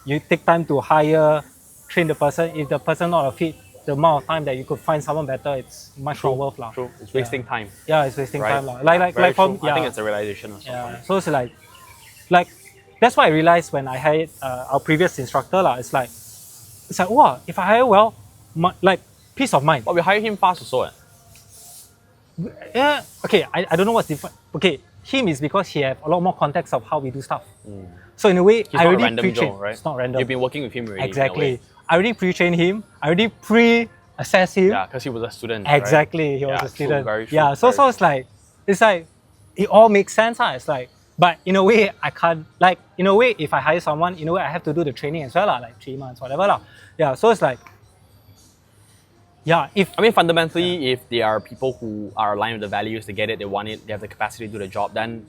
You take time to hire, train the person. If the person not a fit, the amount of time that you could find someone better, it's much more worth lah. True. It's wasting time. Yeah, it's wasting Right? time lah. Like Very from true. I think it's a realization also. yeah. So it's like that's what I realized when I hired our previous instructor lah. It's like wow, if I hire well, like peace of mind. But we hire him fast also. Yeah, okay, I don't know what's different. Okay, him is because he have a lot more context of how we do stuff. So in a way, He's I not a already random pre-trained. Joe, right? It's not random. You've been working with him already. In a Exactly. way. I already pre-trained him. I already pre-assessed him. Yeah, because he was a student. Right? Exactly, he was Yeah, a true, student. very true, Yeah, so very it's like it all makes sense. It's like, but in a way, I can't like in a way if I hire someone, in a way I have to do the training as well, like 3 months, whatever. Yeah, so it's like if I mean, fundamentally, if there are people who are aligned with the values, they get it, they want it, they have the capacity to do the job, then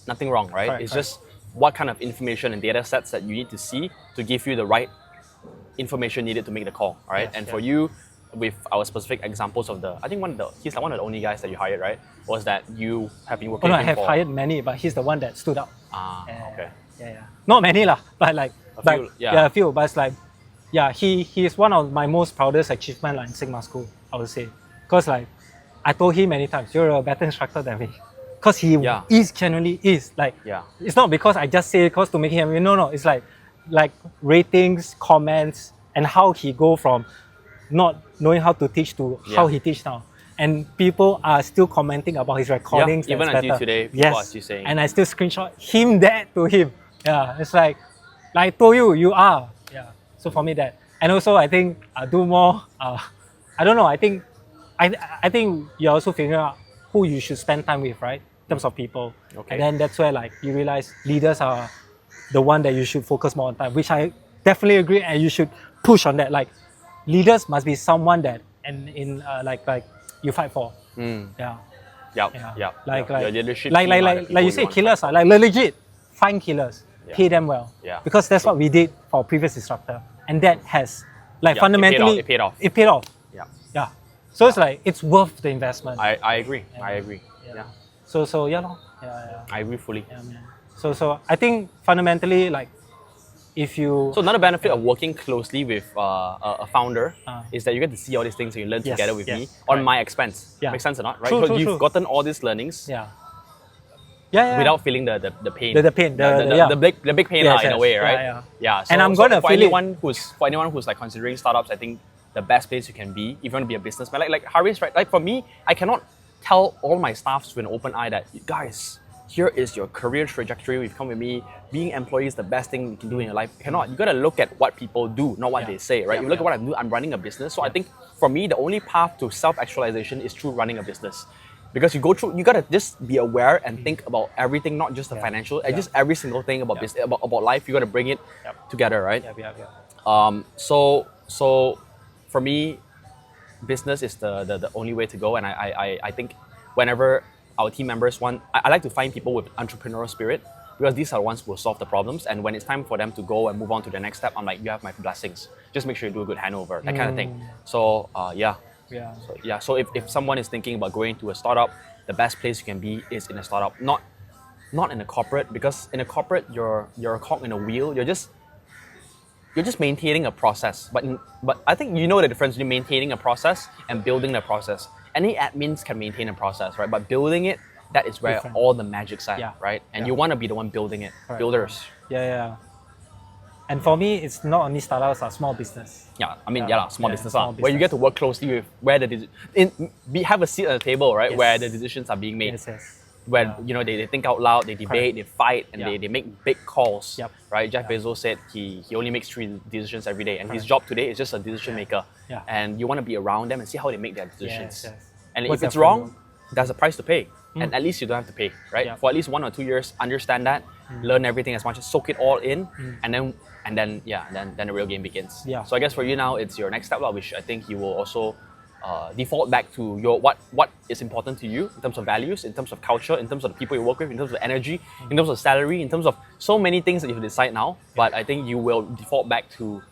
nothing wrong, right? Correct, it's correct. just what kind of information and data sets that you need to see to give you the right information needed to make the call, right? Yes, and yes. for you, with our specific examples of I think he's like one of the only guys that you hired, right? Was that you have been working no, with I him have for... hired many, but he's the one that stood out. okay. Yeah. Not many lah, but like few, yeah. a few. But it's like, he is one of my most proudest achievement in Sigma School, I would say, because like I told him many times, you're a better instructor than me, because he is genuinely is like. Yeah. It's not because I just say it because to make him happy. No. It's like ratings, comments, and how he go from not knowing how to teach to how he teach now. And people are still commenting about his recordings. Yeah, even that's until better. today, people are still saying. And I still screenshot him that to him. Yeah, it's like I told you, you are. Yeah. So for me that, and also I think do more. I don't know. I think you're also figuring out who you should spend time with, right? In terms of people. Okay. And then that's where like you realize leaders are the one that you should focus more on time, which I definitely agree, and you should push on that. Like leaders must be someone that like you fight for. Yeah. Yeah. Like Your leadership like team are the people you you say want to killers fight are like legit find killers, pay them well. Yeah. Because that's what we did for our previous instructor, and that has like Yeah, fundamentally it paid off. It paid off. Yeah. Yeah. So it's like it's worth the investment. I agree. I agree. Yeah. So yeah, lor. Yeah. I agree fully. Yeah, man. So I think fundamentally like if you So another benefit of working closely with a founder is that you get to see all these things and you learn Yes, together with yes, me on right. my expense. Yeah. Makes sense or not? Right? True, So true, you've true. gotten all these learnings yeah. without feeling the pain. The pain, the big pain Yes, in a yes. way, Yeah, right? yeah. So, And I'm so gonna for feel it. anyone who's like considering startups, I think the best place you can be if you want to be a businessman. Like Haris, right? Like for me, I cannot tell all my staffs with an open eye that guys, here is your career trajectory. If you come with me, being employee is the best thing you can do in your life. You cannot. You gotta look at what people do, not what they say, right? You look at what I'm doing. I'm running a business. So I think for me, the only path to self-actualization is through running a business. Because you gotta just be aware and think about everything, not just the financial, and just every single thing about business, about life. You gotta bring it together, right? So for me, business is the only way to go, and I think whenever our team members I like to find people with entrepreneurial spirit, because these are the ones who will solve the problems, and when it's time for them to go and move on to the next step, I'm like, you have my blessings. Just make sure you do a good handover, that kind of thing. So So if someone is thinking about going to a startup, the best place you can be is in a startup, not in a corporate, because in a corporate you're a cog in a wheel. You're just maintaining a process. But I think you know the difference between maintaining a process and building the process. Any admins can maintain a process, right? But building it, that is where Different. all the magic's at, right? And you want to be the one building it. Correct. Builders. Yeah. And for me, it's not only startups, small business. Yeah, I mean, small business, small where you get to work closely with where have a seat at the table, right? Yes. Where the decisions are being made. Yes. Where they think out loud, they debate, they fight, and they make big calls. Yep. Right? Jeff Bezos said he only makes 3 decisions every day, and his job today is just a decision maker. Yeah. And you want to be around them and see how they make their decisions. Yes. And What's if it's their wrong, framework? there's a price to pay. And at least you don't have to pay, right? Yeah. For at least 1 or 2 years, understand that, learn everything as much as soak it all in, and then the real game begins. Yeah. So I guess for you now, it's your next step, which I think you will also default back to your what is important to you in terms of values, in terms of culture, in terms of the people you work with, in terms of energy, in terms of salary, in terms of so many things that you have to decide now. But I think you will default back to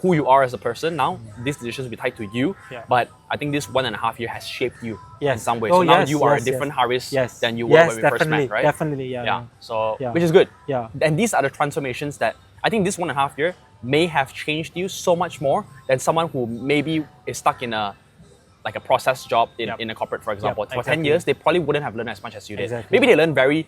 who you are as a person now. These decisions will be tied to you. Yeah. But I think this 1.5 year has shaped you in some way. Oh, So now yes, you are yes, a different Haris yes. than you were Yes, when we first met, right? Definitely, yeah. So Yeah. which is good. Yeah. And these are the transformations that I think this 1.5 year may have changed you so much more than someone who maybe is stuck in a process job in a corporate, for example. For 10 exactly. years, they probably wouldn't have learned as much as you did. Exactly. Maybe they learned very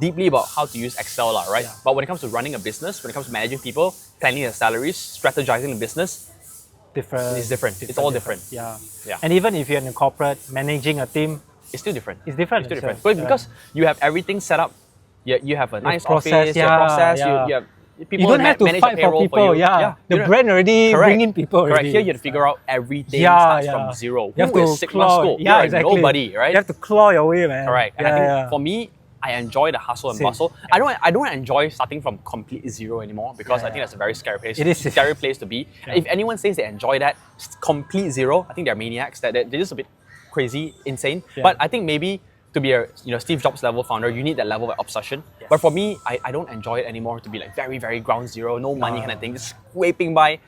deeply about how to use Excel, right? Yeah. But when it comes to running a business, when it comes to managing people, planning their salaries, strategizing the business, different. It's different. It's all different. Yeah. Yeah. And even if you're in a corporate managing a team, It's still different. it's different. It's still different. So, But because you have everything set up, you have a nice process, office, your process, yeah. you have people you don't have to manage fight the for payroll people. you. Yeah. You The don't- brand already Correct. bringing people Correct. already. Here you have to figure out everything Yeah, starts yeah. from zero. You have Who to is Sigma claw. School? Yeah, You're exactly. nobody, right? You have to claw your way, man. Correct. And Yeah, I think yeah. for me, I enjoy the hustle and Same. bustle. I don't enjoy starting from complete zero anymore because I think that's a very scary place. It is. Scary place to be. If anyone says they enjoy that complete zero, I think they're maniacs. They're just a bit crazy, insane. Yeah. But I think maybe to be a Steve Jobs level founder, you need that level of obsession. Yes. But for me, I don't enjoy it anymore to be like very, very ground zero, no money kind of thing, just scraping by.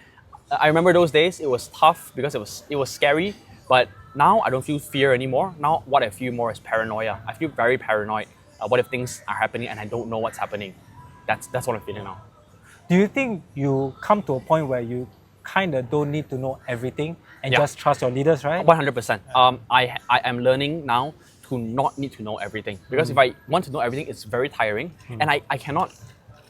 I remember those days, it was tough because it was scary, but now I don't feel fear anymore. Now what I feel more is paranoia. I feel very paranoid. What if things are happening and I don't know what's happening? That's what I'm feeling now. Do you think you come to a point where you kind of don't need to know everything and Yeah. just trust your leaders, right? 100%. I am learning now to not need to know everything because if I want to know everything, it's very tiring and I cannot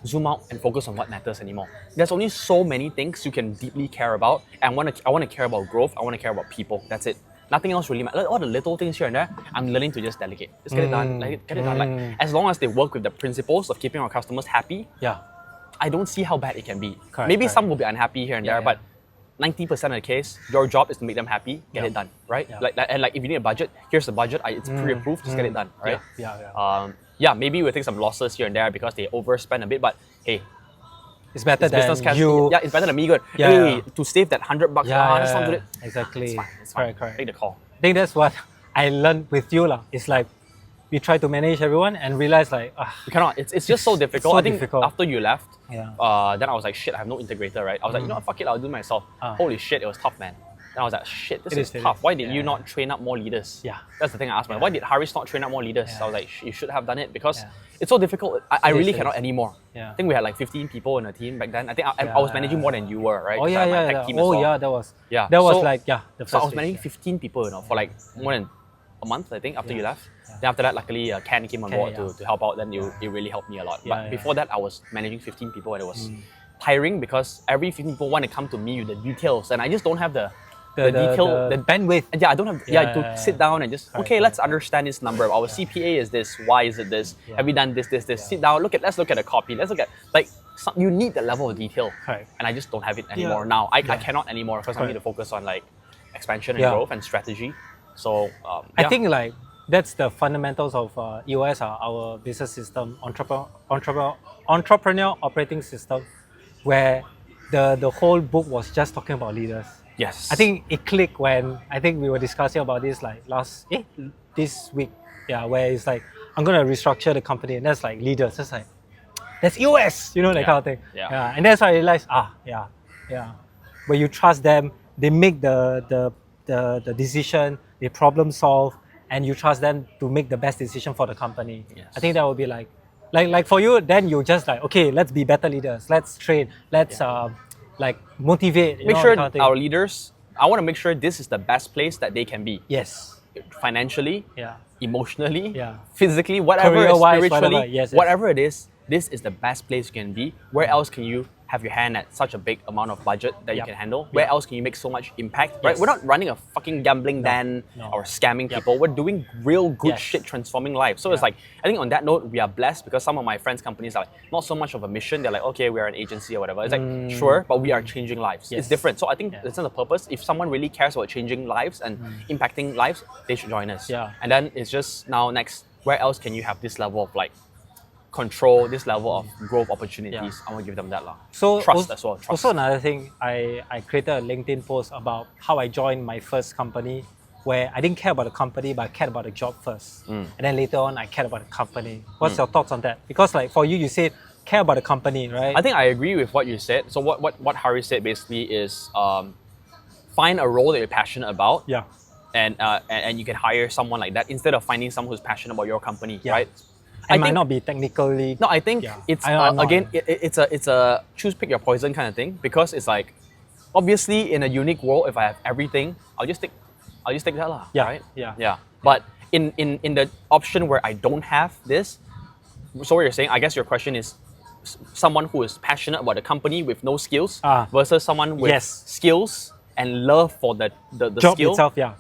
zoom out and focus on what matters anymore. There's only so many things you can deeply care about, and I want to care about growth. I want to care about people. That's it. Nothing else really matters. All the little things here and there, I'm learning to just delegate. Just get it done. Get it done. Like as long as they work with the principles of keeping our customers happy, Yeah. I don't see how bad it can be. Correct, Maybe correct. some will be unhappy here and Yeah, there, yeah. but 90% of the case, your job is to make them happy, get it done, right? Yeah. Like if you need a budget, here's the budget. It's pre-approved, just get it done, right? Yeah. Maybe we'll take some losses here and there because they overspend a bit, but hey, It's better it's than business cash. you. Yeah, it's better than me going, Yeah, hey, yeah. to save that $100, let's not do it. Exactly. It's fine. It's fine. Correct. Take the call. I think that's what I learned with you, lah. It's like we try to manage everyone and realize like, You cannot. It's just so difficult. so I think difficult. after you left, Yeah. then I was like, shit, I have no integrator, right? I was like, you know what, fuck it, I'll do it myself. Holy shit, it was tough, man. Then I was like, shit, this It is is tough. Why did yeah. you not train up more leaders? Yeah. That's the thing I asked myself. Why did Haris not train up more leaders? Yeah. I was like, you should have done it because Yeah. it's so difficult. I really it cannot is. anymore. Yeah. I think we had like 15 people in a team back then. I think I was managing more than you were, right? Oh 'Cause I yeah, had my yeah, tech yeah. team as Oh well. yeah, that was. Yeah. That was So- like the So I first was managing stage, 15 people, for like more than a month, I think, after you left. Then after that, luckily, Ken came on Ken, board yeah. to help out. Then it really helped me a lot. Yeah, But yeah. before that, I was managing 15 people and it was tiring because every 15 people want to come to me with the details and I just don't have the detail, the bandwidth. yeah, I don't have Yeah, to yeah, sit yeah. down and just okay, let's understand this number. Our CPA is this. Why is it this? Have we done this? Sit down. Let's look at a copy. Let's look at like you need the level of detail, Correct. and I just don't have it anymore Yeah. now. I Yeah. cannot anymore because I need to focus on like expansion and Yeah. growth and strategy. So I think like that's the fundamentals of EOS, our business system, entrepreneur operating system, where the whole book was just talking about leaders. yes, I think it clicked when I think we were discussing about this like this week, yeah, where it's like I'm gonna restructure the company and that's like leaders, that's like that's EOS, that Yeah. kind of thing. Yeah. And that's why I realized, where you trust them, they make the decision, they problem solve, and you trust them to make the best decision for the company. Yes. I think that would be like for you, then you just like, okay, let's be better leaders, let's train, let's like motivate. make sure that kind of thing. our leaders. I want to make sure this is the best place that they can be. Yes. Financially, Yeah. emotionally, Yeah. physically, whatever, Career-wise, spiritually, whatever. Yes, yes. whatever it is, this is the best place you can be. Where else can you have your hand at such a big amount of budget that you Yep. can handle? Where Yep. else can you make so much impact? Right? Yes. We're not running a fucking gambling den No. or scamming Yep. people. We're doing real good Yes. shit, transforming lives. So it's Yeah. like, I think on that note, we are blessed because some of my friends' companies are like, not so much of a mission. They're like, okay, we're an agency or whatever. It's like, sure, but we are changing lives. Yes. It's different. So I think Yeah. that's not the purpose. If someone really cares about changing lives and impacting lives, they should join us. Yeah. And then it's just now next, where else can you have this level of like control, this level of growth opportunities? I want to give them that lah. So Trust as well. Trust. Also another thing, I created a LinkedIn post about how I joined my first company, where I didn't care about the company, but I cared about the job first. And then later on, I cared about the company. What's your thoughts on that? Because like for you said care about the company, right? I think I agree with what you said. So what Harry said basically is find a role that you're passionate about. Yeah. And you can hire someone like that instead of finding someone who's passionate about your company, Yeah. right? I might think- not be technically. No, I think Yeah. it's I know. again it's a choose pick your poison kind of thing because it's like obviously in a unique world if I have everything I'll just take that lah, Yeah, right? yeah. But in the option where I don't have this, so what you're saying, I guess your question is someone who is passionate about the company with no skills Ah. versus someone with Yes. skills and love for the Job skill. itself, yeah.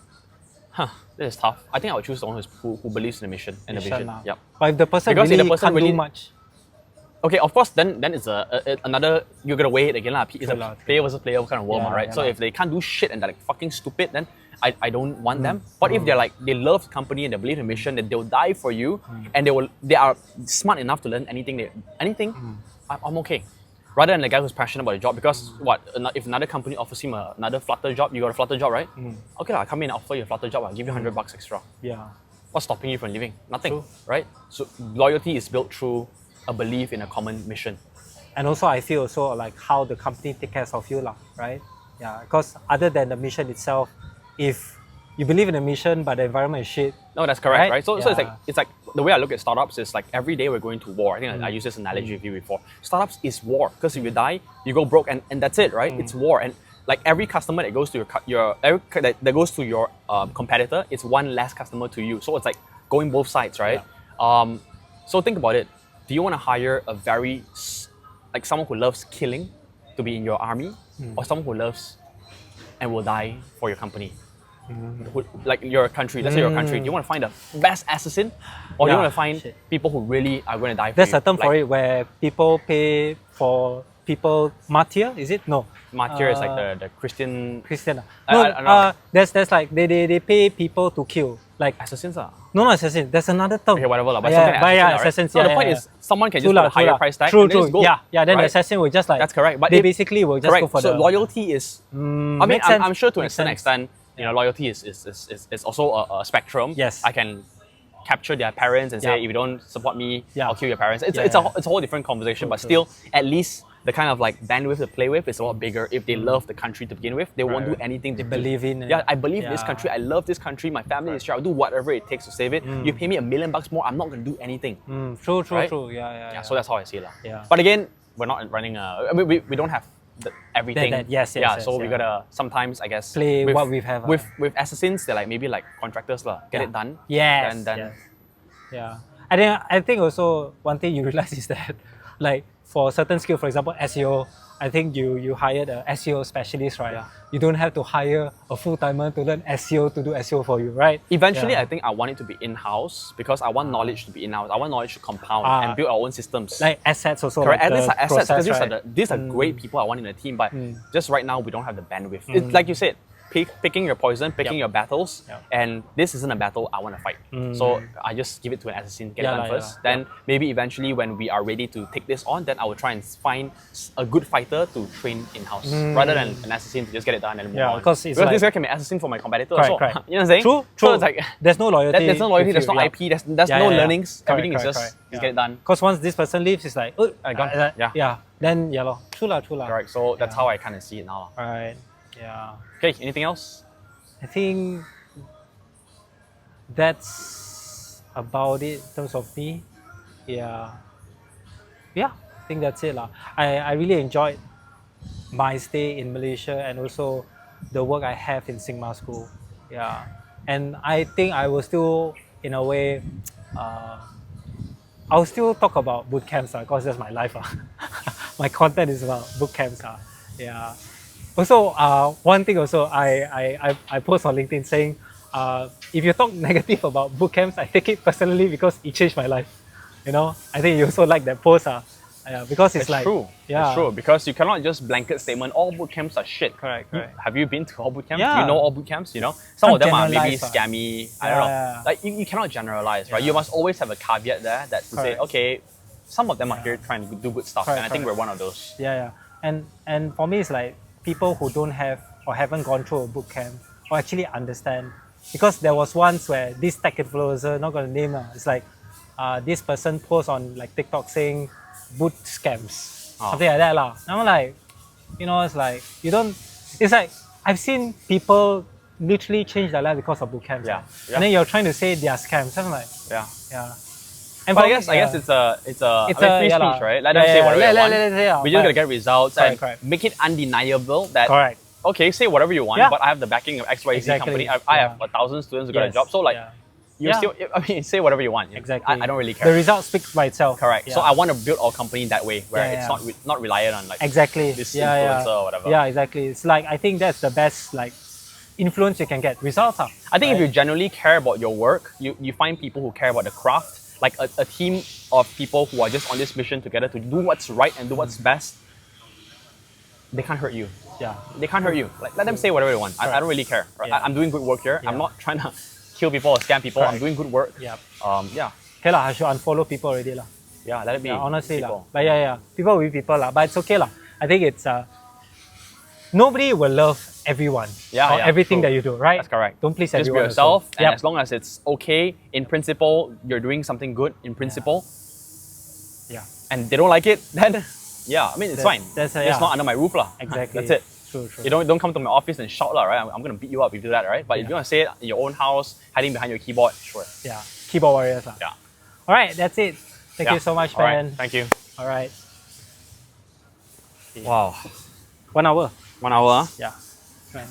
This is tough. I think I would choose the one who believes in the mission and the vision. Lah. Yep. But if the person Because if really the person can't really- do much, Okay, of course, then it's another, you're gonna weigh it again. It's True a lah, player versus player kind of world, Yeah, right? yeah So lah. if they can't do shit and they're like fucking stupid, then I don't want them. But if they're like, they love the company and they believe in the mission, that they'll die for you, and they are smart enough to learn anything, I'm okay. Rather than the guy who's passionate about the job, because if another company offers him another Flutter job, you got a Flutter job, right? Okay, I come in and offer you a Flutter job, I'll give you $100 extra. yeah. What's stopping you from leaving? Nothing, True. right? So loyalty is built through a belief in a common mission. And also, I feel also like how the company take care of you, lah, right? Yeah, because other than the mission itself, if you believe in the mission but the environment is shit, No, that's correct, right? So Yeah. it's like the way I look at startups is like every day we're going to war. I think I used this analogy with you before. Startups is war because if you die, you go broke, and that's it, right? It's war, and like every customer that goes to that goes to your competitor, it's one less customer to you. So it's like going both sides, right? So think about it. Do you want to hire a very like someone who loves killing to be in your army, or someone who loves and will die for your company? Like your country, let's say your country, do you want to find the best assassin, or do you Yeah, want to find shit. people who really are going to die for there's you? a term for Like, it where people pay for people martyr, is it? No. Martyr is like the Christian Christian. I No, don't know. there's like they pay people to kill. Like assassins. no, not assassin. There's another term. Okay, whatever. But yeah, something like assassin, right? assassins. So yeah, the point yeah, is, someone can True just put lah, a higher true lah. price tag True, and then just go. Yeah. Then the right? assassin will just like That's correct. But they basically will just correct. go for so the loyalty is. I mean, makes sense. I'm sure to a Makes certain sense. extent, loyalty is also a spectrum. Yes. I can capture their parents and say, Yeah. if you don't support me, Yeah. I'll kill your parents. It's Yeah. a whole different conversation, True, but true. still, at least the kind of like bandwidth to play with is a lot bigger. If they love the country to begin with, they won't do Right. anything They to believe in it. Yeah, I believe in this Yeah. country. I love this country. My family is here. I'll do whatever it takes to save it. You pay me $1 million more, I'm not going to do anything. True, Right? true. Yeah. Yeah, so that's how I see it. Yeah. But again, we're not running we don't have everything. Yes, So we yeah. gotta sometimes, I guess, Play what we have, With assassins, they're like maybe like contractors lah. Get it done. Yes. Then yes. Yeah. I think also one thing you realize is that like for certain skill, for example SEO, I think you hired a SEO specialist, right? Yeah. You don't have to hire a full-timer to learn SEO to do SEO for you, right? eventually, Yeah. I think I want it to be in-house because I want knowledge to be in-house. I want knowledge to compound Ah. and build our own systems. Like assets also. Correct. Like And these the are assets because process, these are great people I want in the team, but just right now we don't have the bandwidth. It's like you said, picking your poison, picking Yep. your battles, Yep. and this isn't a battle I want to fight. So I just give it to an assassin, get Yeah it done lah, first. yeah. Then maybe eventually when we are ready to take this on, then I will try and find a good fighter to train in-house rather than an assassin to just get it done and move Yeah, on. because it's this like- guy can be assassin for my competitor Correct, also. correct. You know what I'm saying? True. So it's like there's no loyalty. there's no loyalty, with there's you, no yeah. IP, there's no learnings. Correct, Everything is correct, just correct. get it done. Because once this person leaves, it's like, gone. Yeah. Then yeah, lor. True lah. Correct. So that's how I kind of see it now. Right. Yeah. Okay, anything else? I think that's about it in terms of me. Yeah. I think that's it lah. I really enjoyed my stay in Malaysia and also the work I have in Sigma School. Yeah. And I think I will still, in a way, I'll still talk about boot camps because that's my life. My content is about boot camps. Yeah. Also, one thing also, I post on LinkedIn saying, if you talk negative about boot camps, I take it personally because it changed my life. I think you also like that post. Because it's like, true. yeah. It's true because you cannot just blanket statement all boot camps are shit. Correct. Have you been to all boot camps? Yeah. Do you know all boot camps? Some of them are maybe generalize, scammy. I don't know. Yeah. Like you cannot generalize, right? Yeah. You must always have a caveat there that to say, Correct. okay, some of them are here trying to do good stuff, Correct, and I think correct. we're one of those. Yeah. And for me, it's like people who don't have or haven't gone through a boot camp or actually understand. Because there was once where this tech influencer, not gonna name, it's like this person posts on like TikTok saying boot scams, something like that lah. And I'm like, it's like you don't. It's like I've seen people literally change their life because of boot camps. Yeah. And then you're trying to say they are scams. I'm like, Yeah. And But for I me, guess it's a It's free a- yeah speech, lah. right? Let them say whatever they want. We just gotta get results and Correct. make it undeniable that correct. okay, say whatever you want, Yeah. but I have the backing of XYZ Exactly. company. I have Yeah. 1,000 students who got a Yes. job. So like, Yeah. you're still. I mean, say whatever you want. Exactly. I don't really The care. result speaks by itself. Correct. Yeah. So I want to build our company that way, where Yeah, it's yeah. not reliant on like Exactly. this yeah, influencer yeah. or whatever. Yeah, exactly. It's like I think that's the best like influence you can get. Results are. I think if right? you genuinely care about your work, you find people who care about the craft, like a team of people who are just on this mission together to do what's right and do what's best. They can't hurt you. Yeah. They can't hurt you. Like, let them say whatever they want. I don't really care. Right? Yeah. I'm doing good work here. Yeah. I'm not trying to kill people or scam people. I'm Correct. doing good work. Yeah. Yeah. Okay lah, I should unfollow people already lah. Yeah, let it be. Yeah, honestly lah. people. But yeah, people will be people lah. But it's okay lah. I think it's nobody will love everyone Yeah, or yeah, everything true. that you do, right? That's correct. Don't please Just be everyone. yourself, also. and Yep. as long as it's okay in principle, you're doing something good in principle, Yeah. and they don't like it, then yeah, I mean it's fine. that's It's yeah. not under my roof lah. Exactly. That's it. True. You don't come to my office and shout lah, right? I'm gonna beat you up if you do that, right? But if Yeah. you wanna say it in your own house, hiding behind your keyboard, sure. Yeah. Keyboard warriors lah. Yeah. All right, that's it. Thank Yeah. you so much, All right. man. Thank you. All right. Wow. 1 hour. 1 hour. Yeah. Right.